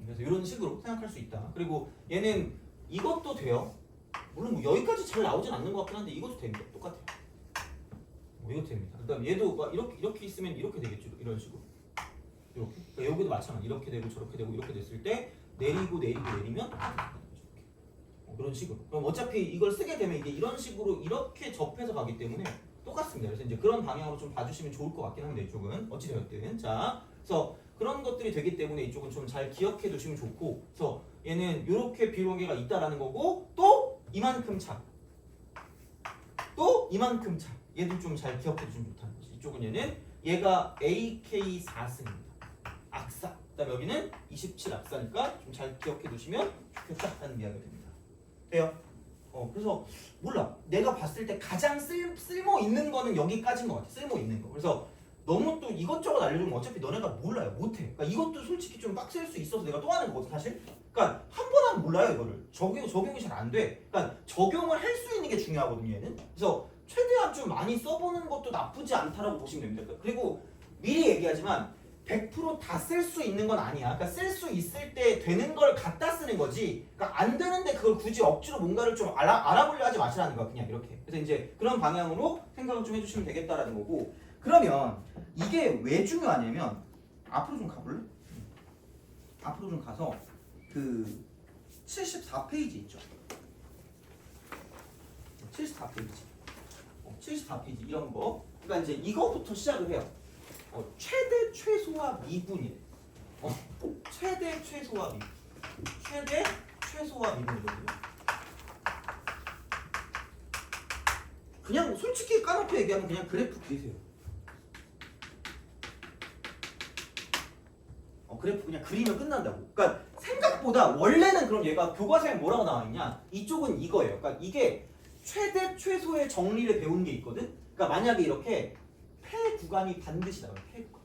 그래서 이런 식으로 생각할 수 있다. 그리고 얘는 이것도 돼요. 물론 뭐 여기까지 잘 나오진 않는 것 같긴 한데 이것도 됩니다. 똑같아요. 뭐 이것도 됩니다. 그다음 얘도 막 이렇게 있으면 이렇게 되겠죠. 이런 식으로. 이렇게. 그러니까 여기도 마찬가지. 이렇게 되고 저렇게 되고 이렇게 됐을 때 내리고 내리면 그런 식으로. 그럼 어차피 이걸 쓰게 되면 이게 이런 식으로 이렇게 접해서 가기 때문에 똑같습니다. 그래서 이제 그런 방향으로 좀 봐주시면 좋을 것 같긴 한데 이쪽은 어찌 되었든 자, 그래서 그런 것들이 되기 때문에 이쪽은 좀 잘 기억해 두시면 좋고, 그래서 얘는 이렇게 비룡계가 있다라는 거고 또 이만큼 차, 또 이만큼 차. 얘도 좀 잘 기억해 두시면 좋다는 거지. 이쪽은 얘가 AK4승입니다. 악사. 그다음 여기는 27 악사니까 좀 잘 기억해 두시면 좋겠다는 이야기가 됩니다. 돼요? 그래서 몰라. 내가 봤을 때 가장 쓸모 있는 거는 여기까지인 것 같아. 쓸모 있는 거. 그래서 너무 또 이것저것 알려주면 어차피 너네가 몰라요. 못해. 그러니까 이것도 솔직히 좀 빡셀 수 있어서 내가 또 하는 거거든 사실. 그러니까 한 번 하면 몰라요 이거를. 적용이 잘 안 돼. 그러니까 적용을 할 수 있는 게 중요하거든요 얘는. 그래서 최대한 좀 많이 써보는 것도 나쁘지 않다라고 보시면 됩니다. 그리고 미리 얘기하지만 100% 다 쓸 수 있는 건 아니야. 그러니까 쓸 수 있을 때 되는 걸 갖다 쓰는 거지. 그러니까 안 되는데 그걸 굳이 억지로 뭔가를 좀 알아보려 하지 마시라는 거야. 그냥 이렇게. 그래서 이제 그런 방향으로 생각을 좀 해주시면 되겠다라는 거고. 그러면 이게 왜 중요하냐면 앞으로 좀 가볼래? 앞으로 좀 가서 그 74페이지 있죠. 74페이지. 74페이지 이런 거. 그러니까 이제 이거부터 시작을 해요. 최대 최소와 미분이래. 최대 최소와 미분. 최대 최소와 미분이거든요. 그냥 솔직히 까놓고 얘기하면 그냥 그래프 그리세요. 그래프 그냥 그리면 끝난다고. 그러니까 생각보다 원래는 그럼 얘가 교과서에 뭐라고 나와 있냐? 이쪽은 이거예요. 그러니까 이게 최대 최소의 정리를 배운 게 있거든. 그러니까 만약에 이렇게 폐 구간이 반드시 나와요. 폐 구간.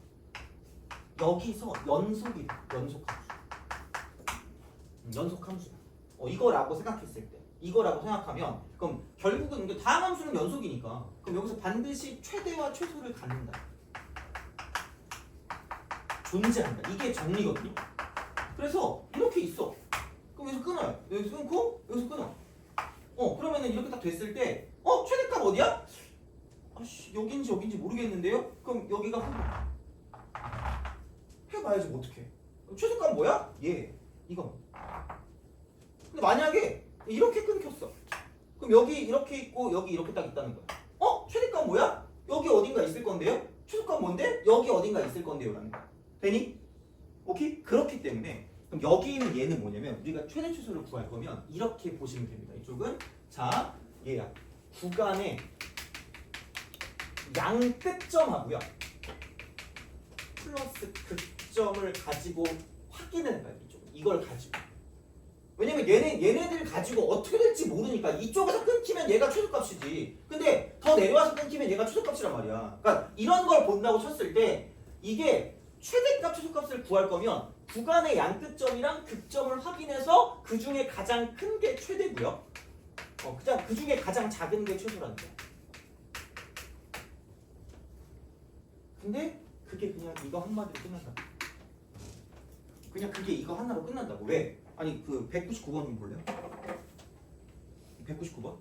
여기서 연속 함수. 연속 함수야. 이거라고 생각했을 때. 이거라고 생각하면 그럼 결국은 이게 다음 함수는 연속이니까 그럼 여기서 반드시 최대와 최소를 갖는다. 존재한다. 이게 정리거든요. 그래서 이렇게 있어. 그럼 여기서 끊어요. 여기서 끊고 여기서 끊어. 그러면은 이렇게 딱 됐을 때 최대값 어디야? 아씨 여긴지 모르겠는데요? 그럼 여기가 해봐야지 뭐 어떡해. 최대값 뭐야? 이거. 근데 만약에 이렇게 끊겼어. 그럼 여기 이렇게 있고 여기 이렇게 딱 있다는 거야. 최대값 뭐야? 여기 어딘가 있을 건데요? 최소값 뭔데? 여기 어딘가 있을 건데요 라는 거야. 되니? 오케이? 그렇기 때문에 그럼 여기 있는 얘는 뭐냐면 우리가 최대 최소를 구할 거면 이렇게 보시면 됩니다. 이쪽은 자 얘야 구간의 양끝점하고요 플러스 극점을 가지고 확인을 해봐요. 이쪽은 이걸 가지고. 왜냐면 얘네들 가지고 어떻게 될지 모르니까 이쪽에서 끊기면 얘가 최소값이지. 근데 더 내려와서 끊기면 얘가 최소값이란 말이야. 그러니까 이런 걸 본다고 쳤을 때 이게 최대값 최소값을 구할 거면 구간의 양끝점이랑 극점을 확인해서 그 중에 가장 큰 게 최대고요. 그 중에 가장 작은 게 최소라는 거야. 근데 그게 그냥 이거 한마디로 끝난다. 그냥 그게 이거 하나로 끝난다고. 왜? 아니 그 199번 좀 볼래요? 199번?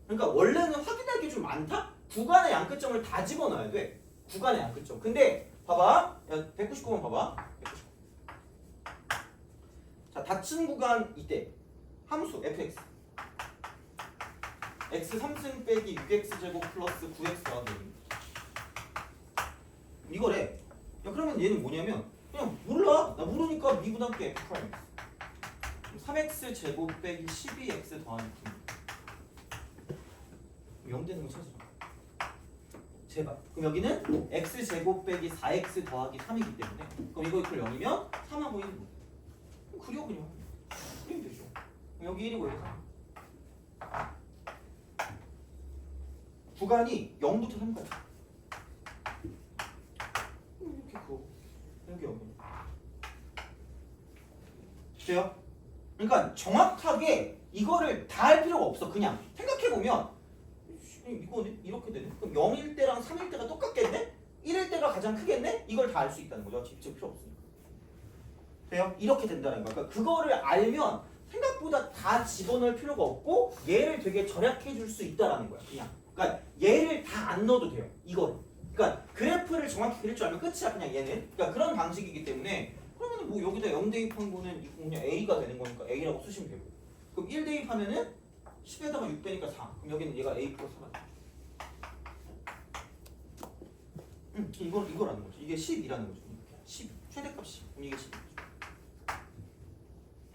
그러니까 원래는 확인할 게 좀 많다? 구간의 양끝점을 다 집어넣어야 돼. 구간의 양끝점. 근데 봐봐. 199번 봐봐. 199. 자, 닫힌 구간 이때 함수 fx x 3승 빼기 6x제곱 플러스 9x 더하기 이거래. 그러면 얘는 뭐냐면 그냥 몰라. 나 모르니까 미분할게 f 프라임 3x 제곱 빼기 12x 더하기 9 0 되는 거 찾으라. 제발. 그럼 여기는 x 제곱 빼기 4x 더하기 3이기 때문에 그럼 이거 이퀄 0이면 3하고 1이고 그려 그냥 그리면 되죠. 그럼 여기 1이고 여기 3 구간이 0부터 3까지 이렇게 그거 여기 돼요? 그러니까 정확하게 이거를 다 할 필요가 없어. 그냥 생각해보면 이거는 이렇게 되네. 그럼 0일 때랑 3일 때가 똑같겠네? 1일 때가 가장 크겠네? 이걸 다 알 수 있다는 거죠. 직접 필요 없으니까. 돼요? 이렇게 된다는 거야. 그러니까 그거를 알면 생각보다 다 집어넣을 필요가 없고 얘를 되게 절약해 줄 수 있다라는 거야. 그냥. 그러니까 얘를 다 안 넣어도 돼요. 이거를. 그러니까 그래프를 정확히 그릴 줄 알면 끝이야. 그냥 얘는. 그러니까 그런 방식이기 때문에 그러면 뭐 여기다 0 대입한 거는 이거 그냥 A가 되는 거니까 A라고 쓰시면 되고. 그럼 1 대입하면은 10에다가 6 빼니까 4. 그럼 여기는 얘가 A 플러스 4가 돼. 이거라는 거죠. 이게 10이라는 거죠. 10 최대값이. 그럼 이게 10.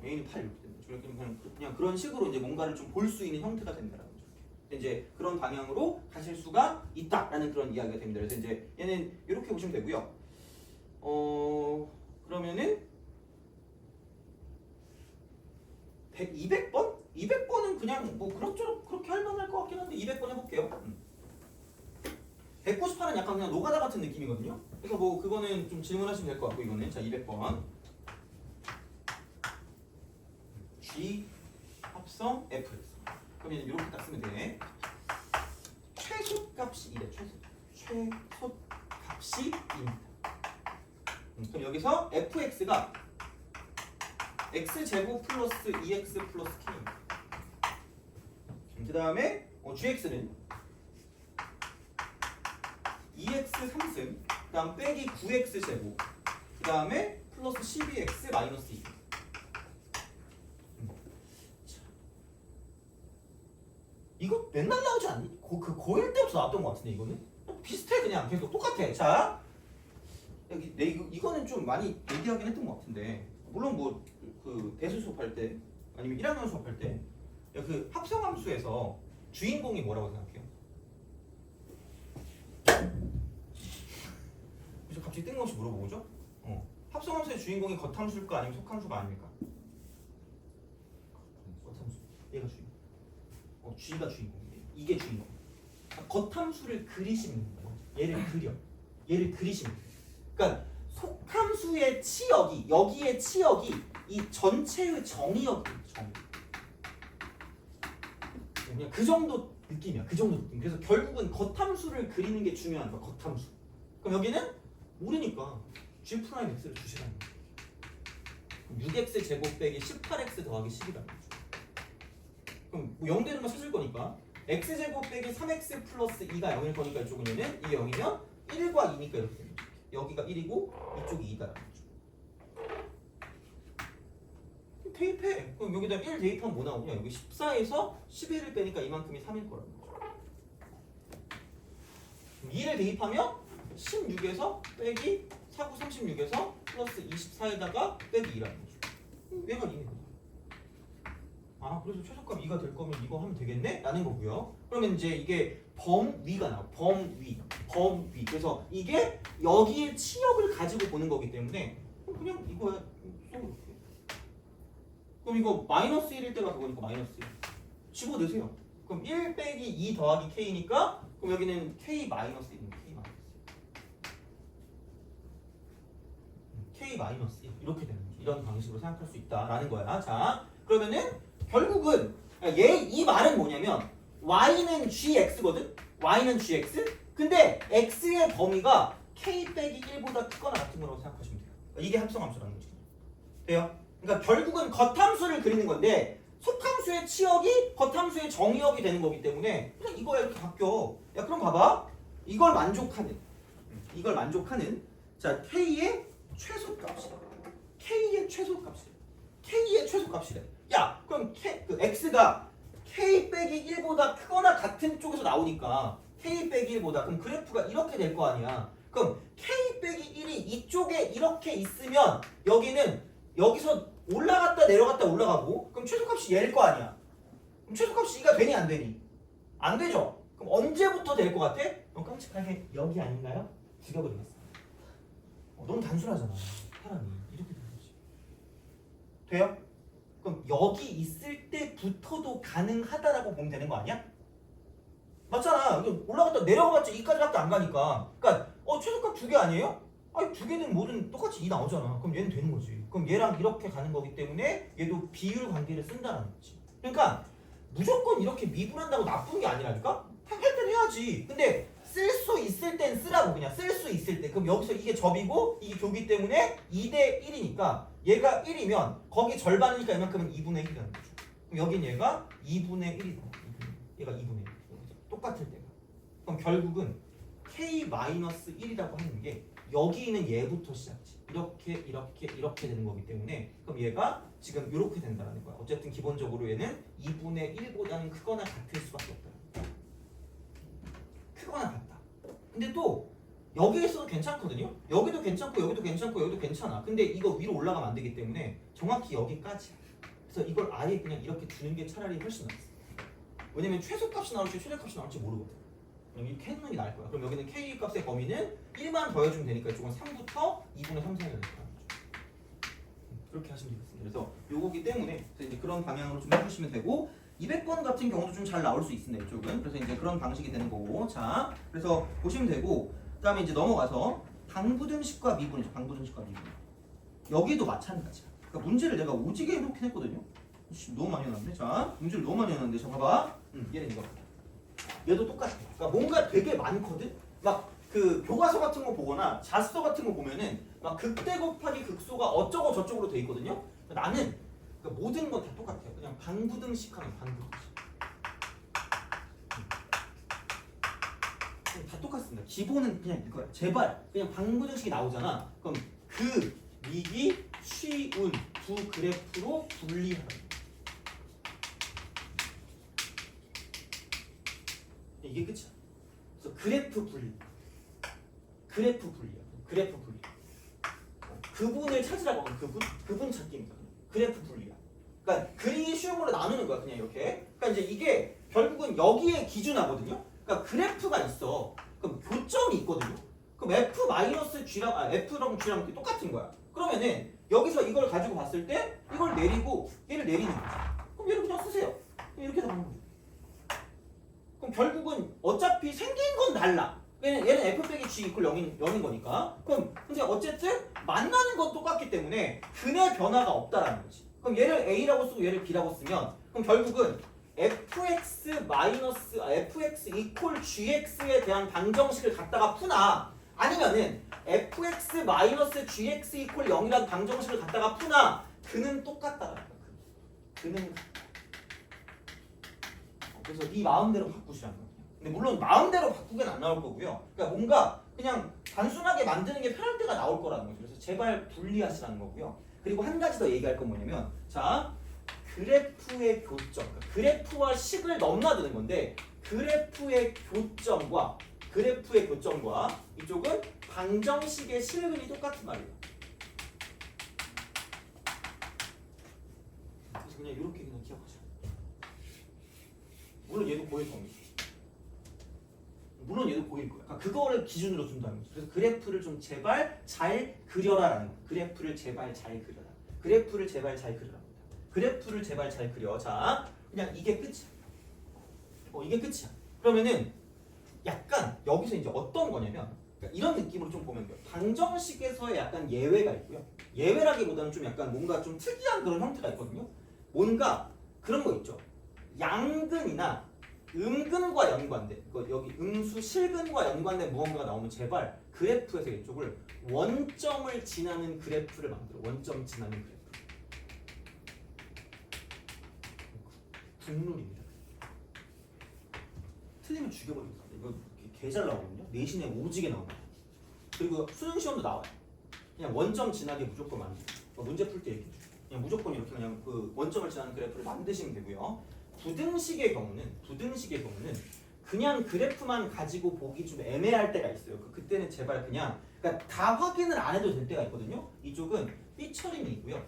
A는 8 이렇게 되는 거죠. 그냥 그런 식으로 이제 뭔가를 좀 볼 수 있는 형태가 된다는 거죠. 이제 그런 방향으로 가실 수가 있다라는 그런 이야기가 됩니다. 그래서 이제 얘는 이렇게 보시면 되고요. 그러면은 200번? 200번은 그냥 뭐 그럭저럭 그렇게 할 만할 것 같긴 한데 200번 해볼게요. 198은 약간 그냥 노가다 같은 느낌이거든요. 그래서 뭐 그거는 좀 질문하시면 될 것 같고 이거는 자 200번 G 합성 Fx 그러면 이렇게 딱 쓰면 돼. 최소값이 이래. 최소값이 2입니다. 그럼 여기서 fx가 x제곱 플러스 2x 플러스 k입니다. 그 다음에 gx는 2x 3승 그 다음 빼기 9x 제곱 그 다음에 플러스 12x 마이너스 2. 이거 맨날 나오지 않니? 그 고1 때부터 나왔던 것 같은데 이거는? 비슷해 그냥 계속 똑같아. 자 여기 이거는 좀 많이 얘기하긴 했던 것 같은데 물론 뭐 그 대수 수업할 때 아니면 1학년 수업할 때 그 합성함수에서 주인공이 뭐라고 생각해요? 그래서 갑자기 뜬금없이 물어보죠? 합성함수의 주인공이 겉함수일까 아니면 속함수가 아닙니까? 겉함수. 얘가 주인공. G가 주인공이에요. 이게 주인공. 겉함수를 그리시면 되는 거예요. 얘를 그리시면 돼요. 그러니까 속함수의 치역이 여기의 치역이 이 전체의 정의역이에요. 정의. 그냥 그 정도 느낌이야. 그 정도 느낌. 그래서 결국은 겉함수를 그리는 게 중요한 거야. 겉함수. 그럼 여기는 모르니까 G 프라임 X를 주시라는 거예요. 6x 제곱 빼기 18x 더하기 10이라는 거죠. 그럼 뭐 0 되는 거 찾을 거니까 x제곱 빼기 3x 플러스 2가 0일 거니까 이쪽은 얘는 이게 0이면 1과 2니까 이렇게 되는 거죠. 여기가 1이고 이쪽이 2다라는 거죠. 대입해. 그럼 여기다 1 대입하면 뭐 나오냐? 여기 14에서 11을 빼니까 이만큼이 3일 거라는 거죠. 2를 대입하면 16에서 빼기 4, 9, 36에서 플러스 24에다가 빼기 2라는 거죠. 얘가 2네. 그래서 최소값 2가 될 거면 이거 하면 되겠네? 라는 거고요. 그러면 이제 이게 범위가 나와. 범위. 그래서 이게 여기에 치역을 가지고 보는 거기 때문에 그냥 이거야. 그럼 이거 마이너스 1일 때가 그거니까 마이너스 1. 집어넣으세요. 그럼 1 빼기 2 더하기 k니까 그럼 여기는 k 마이너스 1입니다. k 마이너스 1 이렇게 되는 거죠. 이런 방식으로 생각할 수 있다라는 거야. 자, 그러면은 결국은 이 말은 뭐냐면 y는 gx거든? y는 gx? 근데 x의 범위가 k 빼기 1보다 크거나 같은 거라고 생각하시면 돼요. 이게 합성함수라는 거지. 돼요? 그러니까 결국은 겉함수를 그리는 건데 속함수의 치역이 겉함수의 정의역이 되는 거기 때문에 그냥 이거야 이렇게 바뀌어. 야 그럼 봐봐. 이걸 만족하는 자 k의 최소값이다. k의 최소값이래. 야 그럼 그 x가 k 빼기 1보다 크거나 같은 쪽에서 나오니까 k 빼기 1보다 그럼 그래프가 이렇게 될 거 아니야. 그럼 k 빼기 1이 이쪽에 이렇게 있으면 여기는 여기서 올라갔다 내려갔다 올라가고 그럼 최소값이 얘일 거 아니야. 그럼 최소값이 2가 되니 안 되니? 안 되죠. 그럼 언제부터 될 것 같아? 깜찍하게 여기 아닌가요? 죽여버리겠어. 너무 단순하잖아. 사람이 이렇게 되는 거지. 돼요? 그럼 여기 있을 때부터도 가능하다라고 보면 되는 거 아니야? 맞잖아. 올라갔다 내려가봤자 2까지 밖에 안 가니까. 그러니까 최소값 2개 아니에요? 아니 두 개는 뭐든 똑같이 2 나오잖아. 그럼 얘는 되는 거지. 그럼 얘랑 이렇게 가는 거기 때문에 얘도 비율 관계를 쓴다는 거지. 그러니까 무조건 이렇게 미분한다고 나쁜 게 아니라니까? 할 땐 해야지. 근데 쓸 수 있을 땐 쓰라고. 그냥 쓸 수 있을 때. 그럼 여기서 이게 접이고 이게 교기 때문에 2대 1이니까 얘가 1이면 거기 절반이니까 이만큼은 2분의 1이라는 거죠. 그럼 여긴 얘가 2분의 1이다. 얘가 2분의 1. 똑같을 때가. 그럼 결국은 K-1이라고 하는 게 여기 있는 얘부터 시작지. 이렇게 되는 거기 때문에 그럼 얘가 지금 이렇게 된다는 거야. 어쨌든 기본적으로 얘는 2분의 1보다는 크거나 같을 수밖에 없다. 크거나 같다. 근데 또 여기에서도 괜찮거든요. 여기도 괜찮고 여기도 괜찮고 여기도 괜찮아. 근데 이거 위로 올라가면 안 되기 때문에 정확히 여기까지야. 그래서 이걸 아예 그냥 이렇게 두는 게 차라리 훨씬 낫어. 왜냐면 최소값이 나올지 최대값이 나올지 모르거든. 이렇게 해놓는 게 나을 거야. 그럼 여기는 K 값의 범위는 1만 더해주면 되니까 이쪽은 3부터 2분의 3 사이가 되니까 그렇게 하시면 되겠습니다. 그래서 요거기 때문에 그래서 이제 그런 방향으로 좀 해주시면 되고 200번 같은 경우도 좀 잘 나올 수 있습니다. 이쪽은. 그래서 이제 그런 방식이 되는 거고 자 그래서 보시면 되고 그 다음에 이제 넘어가서 방부등식과 미분이죠. 방부등식과 미분 여기도 마찬가지야. 그러니까 문제를 내가 오지게 이렇게 했거든요. 너무 많이 해놨네. 자 문제를 너무 많이 해놨는데 자 봐봐. 얘는 이거 얘도 똑같아. 그러니까 뭔가 되게 많거든. 막 그 교과서 같은 거 보거나 자습서 같은 거 보면은 막 극대 곱하기 극소가 어쩌고 저쩌고로 돼 있거든요. 나는 그러니까 모든 건 다 똑같아요. 그냥 방부등식 하는 방부등식. 다 똑같습니다. 기본은 그냥 이거야. 제발 그냥 방부등식이 나오잖아. 그럼 그 미기 쉬운 두 그래프로 분리하라. 이게 끝이야. 그래서 그래프 분리. 그래프 분리야. 그래프 분리. 그분을 찾으라고 하면 그분 찾기입니다. 그래프 분리야. 그러니까 그리기 쉬운 걸로 나누는 거야. 그냥 이렇게. 그러니까 이제 이게 결국은 여기에 기준하거든요. 그러니까 그래프가 있어. 그럼 교점이 있거든요. 그럼 F-G랑 F랑 G랑 똑같은 거야. 그러면은 여기서 이걸 가지고 봤을 때 이걸 내리고 얘를 내리는 거지. 그럼 얘를 그냥 쓰세요. 이렇게 나오는 거죠. 그럼 결국은 어차피 생긴 건 달라. 얘는 F-G 이퀄 0인 거니까. 그럼 근데 어쨌든 만나는 건 똑같기 때문에 근의 변화가 없다라는 거지. 그럼 얘를 A라고 쓰고 얘를 B라고 쓰면 그럼 결국은 fx 이퀄 gx에 대한 방정식을 갖다가 푸나 아니면은 fx gx 이퀄 0이라는 방정식을 갖다가 푸나 그는 똑같다라는 거야. 그는 같다. 그래서 네 마음대로 바꾸시라는 거예요. 근데 물론 마음대로 바꾸기는 안 나올 거고요. 그러니까 뭔가 그냥 단순하게 만드는 게 편할 때가 나올 거라는 거죠. 그래서 제발 분리하시라는 거고요. 그리고 한 가지 더 얘기할 건 뭐냐면 자 그래프의 교점, 그러니까 그래프와 식을 넘나드는 건데 그래프의 교점과 이쪽은 방정식의 실근이 똑같은 말이에요. 그래서 그냥 이렇게 그냥 기억하세요. 물론 얘도 고일 겁니다. 물론 얘도 고일 거야. 그러니까 그거를 기준으로 준다는 거죠. 그래서 그래프를 좀 제발 잘 그려라라는 거예요. 그래프를 제발 잘 그려라. 그래프를 제발 잘 그려라. 그래프를 제발 잘 그려. 자, 그냥 이게 끝이야. 이게 끝이야. 그러면은 약간 여기서 이제 어떤 거냐면 그러니까 이런 느낌으로 좀 보면 돼요. 방정식에서의 약간 예외가 있고요. 예외라기보다는 좀 약간 뭔가 좀 특이한 그런 형태가 있거든요. 뭔가 그런 거 있죠. 양근이나 음근과 연관된 여기 음수 실근과 연관된 무언가가 나오면 제발 그래프에서 이쪽을 원점을 지나는 그래프를 만들어. 원점 지나는 그래프. 국룰입니다. 틀리면 죽여버립니다. 이거 개 잘 나오거든요. 내신에 오지게 나옵니다. 그리고 수능 시험도 나와요. 그냥 원점 지나게 무조건 만들고 문제 풀 때 이렇게 그냥 무조건 이렇게 그냥 그 원점을 지나는 그래프를 만드시면 되고요. 부등식의 경우는 그냥 그래프만 가지고 보기 좀 애매할 때가 있어요. 그때는 제발 그냥 그러니까 다 확인을 안 해도 될 때가 있거든요. 이쪽은 삐처림이 있고요.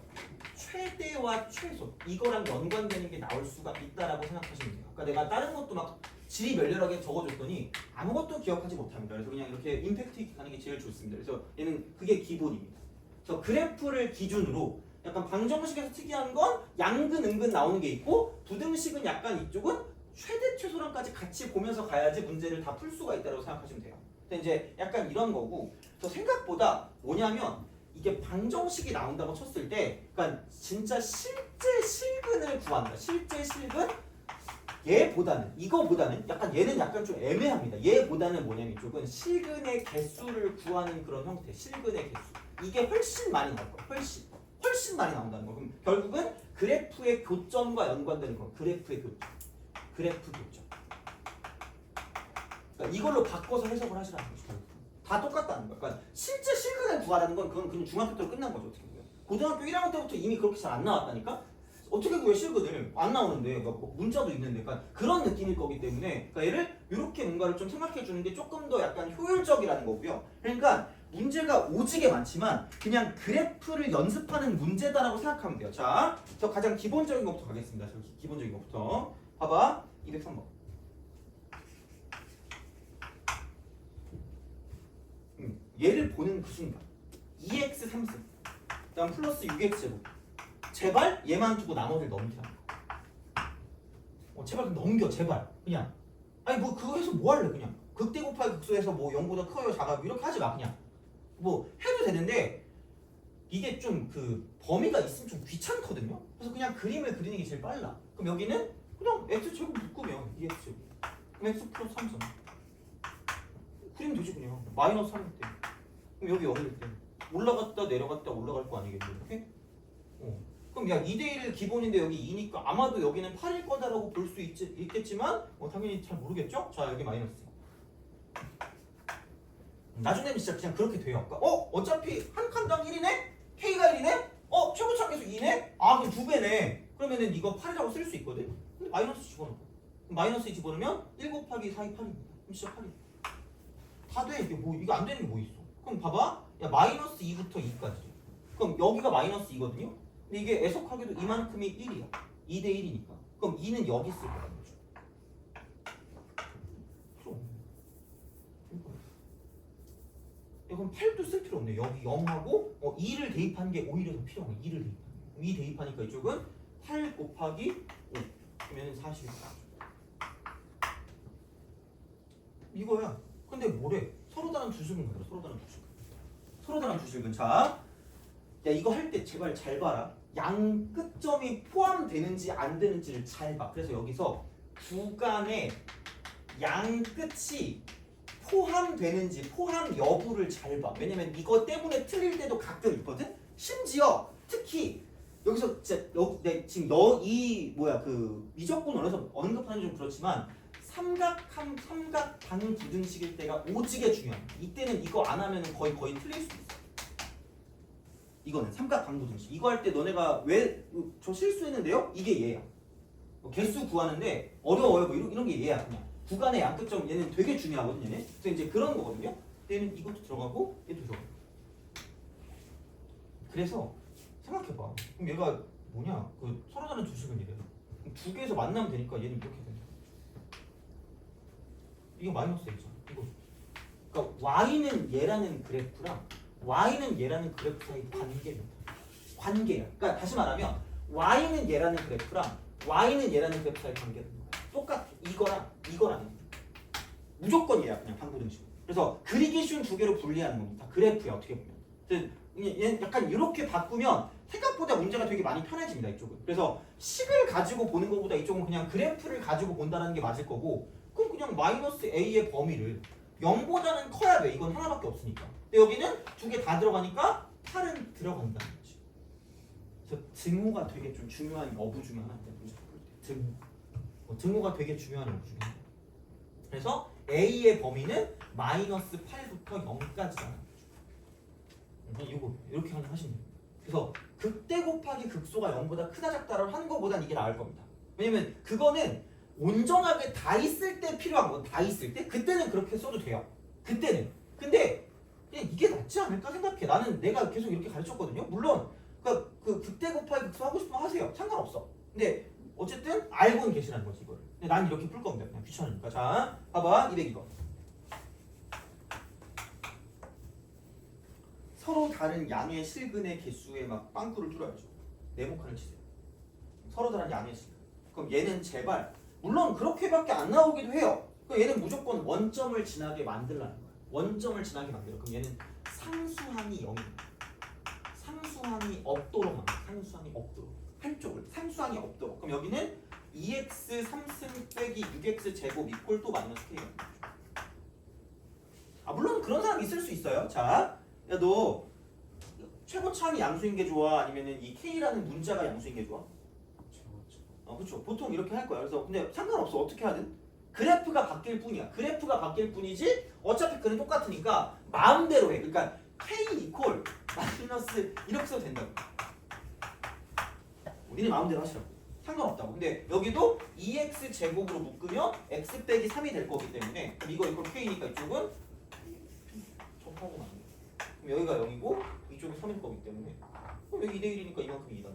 최대와 최소 이거랑 연관되는 게 나올 수가 있다라고 생각하시면 돼요. 그러니까 내가 다른 것도 막 지리멸렬하게 적어줬더니 아무것도 기억하지 못합니다. 그래서 그냥 이렇게 임팩트 있게 가는 게 제일 좋습니다. 그래서 얘는 그게 기본입니다. 그래서 그래프를 기준으로 약간 방정식에서 특이한 건 양근, 음근 나오는 게 있고 부등식은 약간 이쪽은 최대 최소랑까지 같이 보면서 가야지 문제를 다 풀 수가 있다고 생각하시면 돼요. 근데 이제 약간 이런 거고 그래서 생각보다 뭐냐면 이게 방정식이 나온다고 쳤을 때, 그러니까 진짜 실제 실근을 구한다. 실제 실근 얘보다는 이거보다는 얘는 약간 좀 애매합니다. 얘보다는 뭐냐면 이쪽은 실근의 개수를 구하는 그런 형태. 실근의 개수. 이게 훨씬 많이 나올 거야. 훨씬 많이 나온다는 거. 그럼 결국은 그래프의 교점과 연관되는 거. 그래프의 교점. 그래프 교점. 그러니까 이걸로 바꿔서 해석을 하시라는 거죠. 다 똑같다는 거야. 그러니까 실제 실근을 구하라는 건 그건 중학교 때로 끝난 거죠. 어떻게 보면. 고등학교 1학년 때부터 이미 그렇게 잘 안 나왔다니까. 어떻게 구해 실근을 안 나오는데 뭐 문자도 있는데 그러니까 그런 느낌일 거기 때문에 그러니까 얘를 이렇게 뭔가를 좀 생각해 주는 게 조금 더 약간 효율적이라는 거고요. 그러니까 문제가 오지게 많지만 그냥 그래프를 연습하는 문제다라고 생각하면 돼요. 자, 저 가장 기본적인 것부터 가겠습니다. 저 기본적인 것부터 봐봐. 203번. 얘를 보는 그 순간 2x 3승 그다음 플러스 6x 제곱 제발 얘만 두고 나머지를 넘기라는 거. 제발 그냥 넘겨 제발 그냥. 아니 뭐 그거 해서 뭐 할래 그냥. 극대 곱하기 극소해서 뭐 0보다 커요 작아요 이렇게 하지 마 그냥. 뭐 해도 되는데 이게 좀 그 범위가 있으면 좀 귀찮거든요. 그래서 그냥 그림을 그리는 게 제일 빨라. 그럼 여기는 그냥 x 제곱 묶으면 2x 제곱 그럼 x 플러스 3승 그리면 되지 그냥. 마이너스 3일 때 그럼 여기 0일 때 올라갔다 내려갔다 올라갈 거 아니겠니 이렇게? 그럼 야 2대1 기본인데 여기 2니까 아마도 여기는 8일 거다라고 볼 수 있겠지만 당연히 잘 모르겠죠? 자 여기 마이너스 나중에는 진짜 그냥 그렇게 돼요. 그러니까 어차피 한 칸당 1이네? K가 1이네? 최고차계수 2네? 아 그럼 2배네. 그러면은 이거 8이라고 쓸 수 있거든? 근데 마이너스 집어넣어. 마이너스 집어넣으면 1 곱하기 4이 8입니다. 그럼 진짜 8이야. 다 돼. 이게 안 되는 게 뭐 있어? 그럼 봐봐. 야 마이너스 2부터 2까지. 그럼 여기가 마이너스 2거든요? 근데 이게 애석하게도 이만큼이 1이야. 2대 1이니까. 그럼 2는 여기 쓸 거라는 거죠. 그럼 8도 쓸 필요 없네. 여기 0하고 2를 대입한 게 오히려 더 필요한 거야. 2를 대입하는 거. 2 대입하니까 이쪽은 8 곱하기 5. 그러면 40이 나오죠. 이거야. 근데 뭐래? 서로 다른 두 식은 가라. 서로 다른 두 식. 서로 다른 두 식은 자. 야 이거 할 때 제발 잘 봐라. 양 끝점이 포함되는지 안 되는지를 잘 봐. 그래서 여기서 구간의 양 끝이 포함되는지 포함 여부를 잘 봐. 왜냐면 이거 때문에 틀릴 때도 가끔 있거든. 심지어 특히 여기서 진짜 지금 미적분원에서 언급하는 좀 그렇지만 삼각 방부등식일 때가 오지게 중요해. 이때는 이거 안 하면 거의 틀릴 수 있어. 이거는 삼각 방부등식. 이거 할 때 너네가 왜 저 실수했는데요? 이게 얘야. 개수 구하는데 어려워요. 뭐 이런 게 얘야 그냥. 구간의 양끝점 얘는 되게 중요하거든요. 얘는. 그래서 이제 그런 거거든요. 얘는 이것도 들어가고 얘도 들어가고. 그래서 생각해봐. 그럼 얘가 뭐냐? 그 서로 다른 두 식은 이래. 두 개에서 만나면 되니까 얘는 이렇게 된다. 이거 마이너스 A잖아. 이거. 그러니까 y는 얘라는 그래프랑 y는 얘라는 그래프 사이 관계야. 그러니까 다시 말하면 y는 얘라는 그래프랑 y는 얘라는 그래프 사이 관계야. 똑같아. 이거랑 무조건 얘야. 그냥 방부등식. 그래서 그리기 쉬운 두 개로 분리하는 겁니다. 그래프야 어떻게 보면. 그래서 약간 이렇게 바꾸면 생각보다 문제가 되게 많이 편해집니다. 이쪽은. 그래서 식을 가지고 보는 것보다 이쪽은 그냥 그래프를 가지고 본다는 게 맞을 거고 그럼 그냥 마이너스 a의 범위를 0보다는 커야 돼. 이건 하나밖에 없으니까. 근데 여기는 두 개 다 들어가니까 8은 들어간다는 거지. 그래서 증오가 되게 좀 중요한 어부 중에 하나인데 문제 풀 때. 증오가 되게 중요한 어부 중에 하나. 그래서 a의 범위는 마이너스 8부터 0까지라는 거죠. 이거 이렇게 하시면 돼요. 그래서 극대 곱하기 극소가 0보다 크다 작다를 하는 것보단 이게 나을 겁니다. 왜냐면 그거는 온전하게 다 있을 때 필요한 건 다 있을 때 그때는 그렇게 써도 돼요. 그때는. 근데 그냥 이게 낫지 않을까 생각해. 나는 내가 계속 이렇게 가르쳤거든요. 물론 그 극대 곱하기 극소 하고 싶으면 하세요. 상관없어. 근데 어쨌든 알고는 계시라는 거지 이거를. 근데 난 이렇게 풀 겁니다. 그냥 귀찮으니까. 자, 봐봐 202번. 서로 다른 양의 실근의 개수에 막 빵꾸를 뚫어야죠. 네모칸을 치세요. 서로 다른 양의 실근. 그럼 얘는 제발 물론 그렇게밖에 안 나오기도 해요. 그럼 얘는 무조건 원점을 지나게 만들라는 거야. 원점을 지나게 만들어. 그럼 얘는 상수항이 0입니다. 상수항이 없도록 합니다. 상수항이 없도록. 한쪽을 상수항이 없도록. 그럼 여기는 2x 3승 빼기 6x 제곱 이퀄 또 마이너스 k가 됩니다. 물론 그런 사람 있을 수 있어요. 자, 야 너 최고차항이 양수인 게 좋아? 아니면은 이 k라는 문자가 양수인 게 좋아? 그렇죠. 보통 이렇게 할 거야. 그래서 근데 상관없어. 어떻게 하든 그래프가 바뀔 뿐이야. 그래프가 바뀔 뿐이지 어차피 그는 똑같으니까 마음대로 해. 그러니까 k 이퀄 마이너스 이렇게 써도 된다고. 우리는 마음대로 하시라고. 상관없다고. 근데 여기도 2x 제곱으로 묶으면 x 빼기 3이 될 거기 때문에 그럼 이거 이퀄 k니까 이쪽은 접하고 맞네. 그럼 여기가 0이고 이쪽이 3일 거기 때문에 그럼 여기 2대1이니까 이만큼 2다.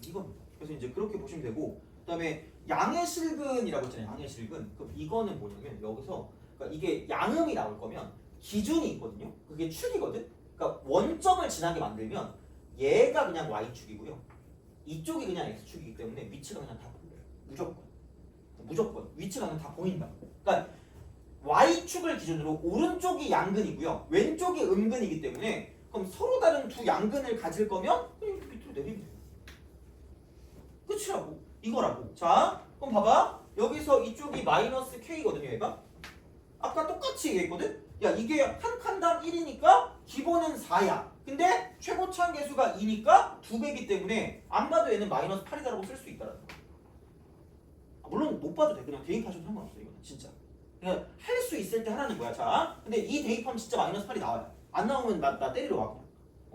이겁니다. 그래서 이제 그렇게 보시면 되고 그다음에 양의 실근이라고 했잖아요. 양의 실근. 그럼 이거는 뭐냐면 여기서 그러니까 이게 양음이 나올 거면 기준이 있거든요. 그게 축이거든. 그러니까 원점을 지나게 만들면 얘가 그냥 y축이고요. 이쪽이 그냥 x축이기 때문에 위치가 그냥 다 보여요. 무조건 위치가 그냥 다 보인다. 그러니까 y축을 기준으로 오른쪽이 양근이고요. 왼쪽이 음근이기 때문에 그럼 서로 다른 두 양근을 가질 거면 그냥 밑으로 내리면 돼요. 끝이라고. 이거라고. 자, 그럼 봐봐. 여기서 이쪽이 마이너스 k거든요. 얘가. 아까 똑같이 얘기했거든. 야 이게 한 칸당 1이니까 기본은 4야. 근데 최고차항 계수가 2니까 2배이기 때문에 안 봐도 얘는 마이너스 8이다라고 쓸 수 있다라는 거. 물론 못 봐도 돼. 그냥 대입하셔도 상관없어. 이거는 진짜. 그냥 할 수 있을 때 하라는 거야. 자, 근데 이 대입하면 진짜 마이너스 8이 나와요. 안 나오면 나 때리러 와 그냥.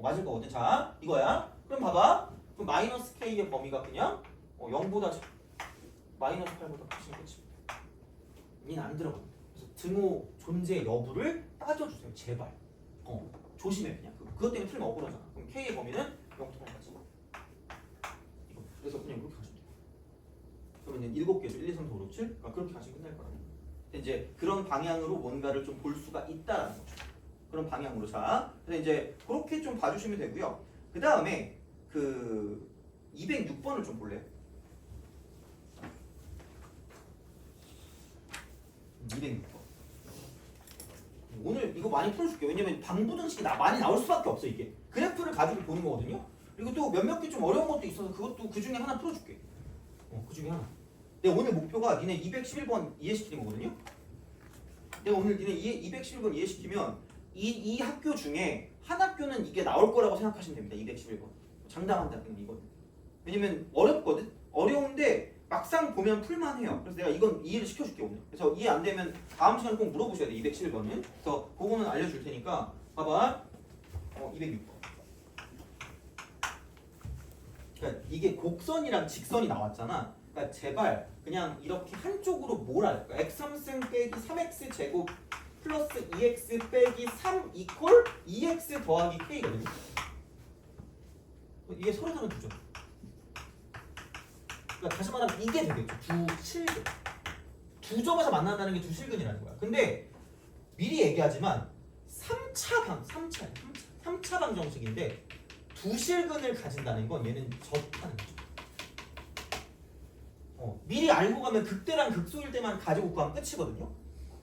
맞을 거거든. 자, 이거야. 그럼 봐봐. 그럼 마이너스 k의 범위가 그냥 0보다 마이너스 8보다 크시면 끝입니다. 얘는 안 들어갑니다. 그래서 등호 존재 여부를 따져주세요. 제발. 조심해 그냥. 그것 때문에 틀면 억울하잖아. 그럼 k의 범위는 0부터 8까지. 이거. 그래서 그냥 그렇게 하시면 돼요. 그러면 7개죠. 1, 2, 3, 4, 5, 6, 7. 그러니까 그렇게 하시면 끝날 거라고. 이제 그런 방향으로 뭔가를 좀 볼 수가 있다라는 거죠. 그런 방향으로. 자, 그래서 이제 그렇게 좀 봐주시면 되고요. 그 다음에 그 206번을 좀 볼래요? 206번. 오늘 이거 많이 풀어줄게요. 왜냐면 방부등식이 많이 나올 수밖에 없어 이게. 그래프를 가지고 보는 거거든요. 그리고 또 몇몇 개 좀 어려운 것도 있어서 그것도 그 중에 하나 풀어줄게. 그 중에 하나. 내 오늘 목표가 니네 211번 이해시키는 거거든요. 내가 오늘 니네 211번 이해시키면 이 학교 중에 한 학교는 이게 나올 거라고 생각하시면 됩니다. 211번. 장담한다. 이거는. 왜냐면 어렵거든. 어려운데 막상 보면 풀만해요. 그래서 내가 이건 이해를 시켜줄게 오늘. 그래서 이해 안 되면 다음 시간에 꼭 물어보셔야 돼. 211번은. 그래서 그거는 알려줄 테니까 봐봐. 206번. 그러니까 이게 곡선이랑 직선이 나왔잖아. 그러니까 제발 그냥 이렇게 한쪽으로 몰아요. x 3승 빼기 3x 제곱 플러스 2x 빼기 3 이퀄 2x 더하기 k거든요. 이게 서로 다른 두 점. 그러니까 다시 말하면 이게 되겠죠. 두 실근. 두 점에서 만난다는 게 두 실근이라는 거야. 근데 미리 얘기하지만 3차 방정식인데 두 실근을 가진다는 건 얘는 적다는 거죠. 미리 알고 가면 극대랑 극소일 때만 가지고 가면 끝이거든요.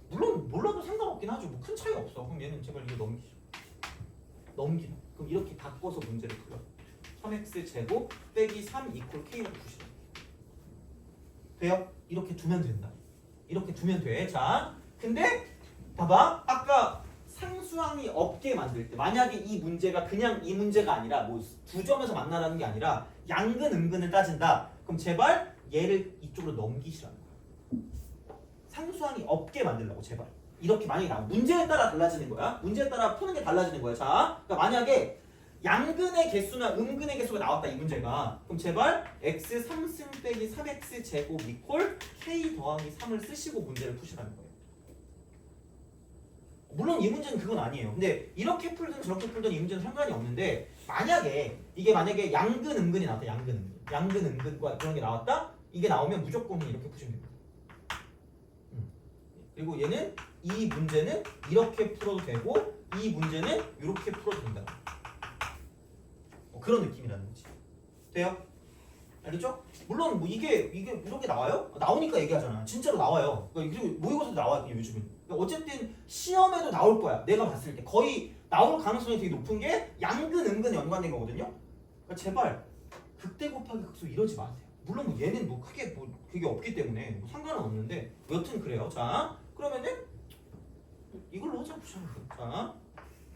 물론 몰라도 상관없긴 하죠. 뭐 큰 차이 없어. 그럼 얘는 제발 이거 넘기라. 그럼 이렇게 바꿔서 문제를 풀어. 3x 제곱 빼기 3 이퀄 k라고 두시라. 돼요? 이렇게 두면 된다. 이렇게 두면 돼. 자, 근데 봐봐. 아까 상수항이 없게 만들 때 만약에 이 문제가 그냥 이 문제가 아니라 뭐 두 점에서 만나라는 게 아니라 양근 음근을 따진다. 그럼 제발 얘를 이쪽으로 넘기시라는 거야. 상수항이 없게 만들라고 제발. 이렇게 만약에 나와. 문제에 따라 달라지는 거야. 문제에 따라 푸는 게 달라지는 거야. 자, 그러니까 만약에 양근의 개수나 음근의 개수가 나왔다 이 문제가. 그럼 제발 x 3승 빼기 3x 제곱 이퀄 k 더하기 3을 쓰시고 문제를 푸시라는 거예요. 물론 이 문제는 그건 아니에요. 근데 이렇게 풀든 저렇게 풀든 이 문제는 상관이 없는데 만약에 이게 만약에 양근 음근이 나왔다. 양근 음근과 그런 게 나왔다. 이게 나오면 무조건 이렇게 푸시면 됩니다. 그리고 얘는 이 문제는 이렇게 풀어도 되고 이 문제는 이렇게 풀어도 된다. 그런 느낌이라는 거지. 돼요? 알겠죠? 물론 뭐 이게 이렇게 나와요? 나오니까 얘기하잖아. 진짜로 나와요. 그리고 모의고사도 나와요 요즘은. 그러니까 어쨌든 시험에도 나올 거야. 내가 봤을 때 거의 나올 가능성이 되게 높은 게 양근 은근 연관된 거거든요. 그러니까 제발 극대 곱하기 극소 이러지 마세요. 물론 뭐 얘는 뭐 크게 뭐 그게 없기 때문에 뭐 상관은 없는데 여튼 그래요. 자 그러면은 이걸로 하자 보자. 자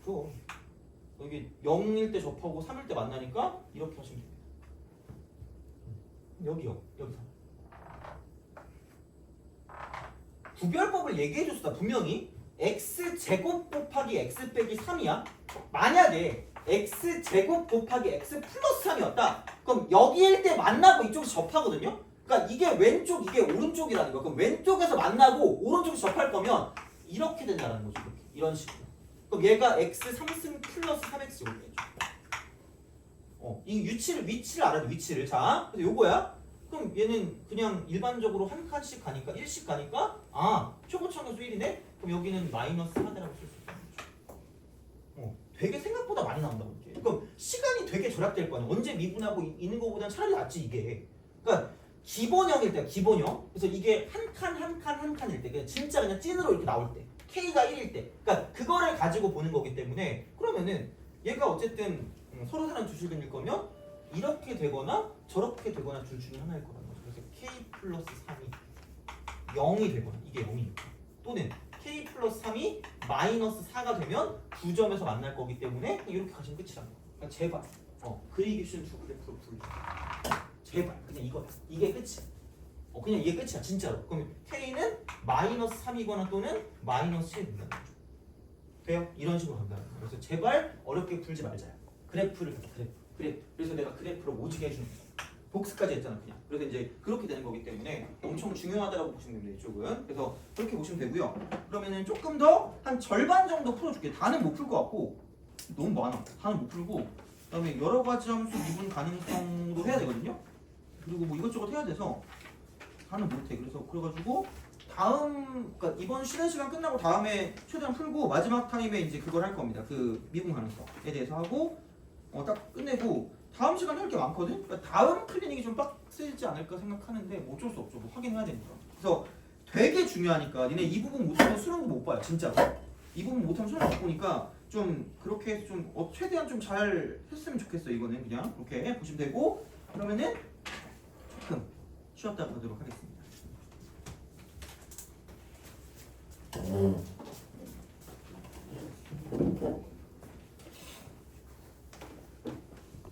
또 여기 0일 때 접하고 3일 때 만나니까 이렇게 하시면 됩니다. 여기요. 여기서 구별법을 얘기해줬어. 분명히 x제곱 곱하기 x 빼기 3이야. 만약에 x제곱 곱하기 x 플러스 3이었다. 그럼 여기일 때 만나고 이쪽에서 접하거든요. 그러니까 이게 왼쪽 이게 오른쪽이라는 거. 그럼 왼쪽에서 만나고 오른쪽에서 접할 거면 이렇게 된다는 거죠. 이렇게. 이런 식으로. 그럼 얘가 x 3승 플러스 3x 이렇게 해줘. 이 위치를 알아야 돼. 위치를. 자, 그래서 요거야. 그럼 얘는 그냥 일반적으로 한 칸씩 가니까 1씩 가니까 최고차함수 1이네? 그럼 여기는 마이너스 4대라고 쓸 수 있다는 거죠. 되게 생각보다 많이 나온다고 이렇게. 그럼 시간이 되게 절약될 거 아니야. 언제 미분하고 있는 거보다는 차라리 낫지 이게. 그러니까 기본형일 때야 기본형. 그래서 이게 한 칸일 때 그냥 진짜 그냥 찐으로 이렇게 나올 때 K가 1일 때 그러니까 그거를 가지고 보는 거기 때문에 그러면은 얘가 어쨌든 서로 다른 주식근일 거면 이렇게 되거나 저렇게 되거나 둘 중에 하나일 거라는 거죠. 그래서 K 플러스 3이 0이 되거나 이게 0이니까 또는 K 플러스 3이 마이너스 4가 되면 9점에서 만날 거기 때문에 이렇게 가시면 끝이라는 거야. 그러니까 제발 그리기 쉬운 두 그래프로 풀자. 제발 그냥 이거야. 이게 끝이야. 그냥 이게 끝이야 진짜로. 그럼 K는 마이너스 3이거나 또는 마이너스 7이 된다는 거죠. 돼요? 이런 식으로 간다는 거야. 그래서 제발 어렵게 풀지 말자요. 그래프를 보자. 그래프. 그래서 내가 그래프를 오지게 해주는 거야. 복습까지 했잖아 그냥. 그래서 이제 그렇게 되는 거기 때문에 엄청 중요하다고 보시면 됩니다. 이쪽은. 그래서 그렇게 보시면 되고요. 그러면은 조금 더 한 절반 정도 풀어줄게. 다는 못 풀 것 같고 너무 많아. 다는 못 풀고 그다음에 여러 가지 함수 미분 가능성도 해야 되거든요. 그리고 뭐 이것저것 해야 돼서 다는 못해. 그래가지고 그러니까 이번 쉬는 시간 끝나고 다음에 최대한 풀고 마지막 타임에 이제 그걸 할 겁니다. 그 미분 가능성에 대해서 하고 딱 끝내고 다음 시간에 할 게 많거든. 그러니까 다음 클리닉이 좀 빡세지 않을까 생각하는데 뭐 어쩔 수 없죠. 뭐 확인해야 되니까. 그래서 되게 중요하니까 니네 이 부분 못하면 수능도 못 봐요. 진짜로. 이 부분 못하면 수능 못 보니까 좀 그렇게 해서 좀 최대한 좀 잘 했으면 좋겠어. 이거는 그냥 이렇게 보시면 되고 그러면은 조금 쉬었다 가도록 하겠습니다.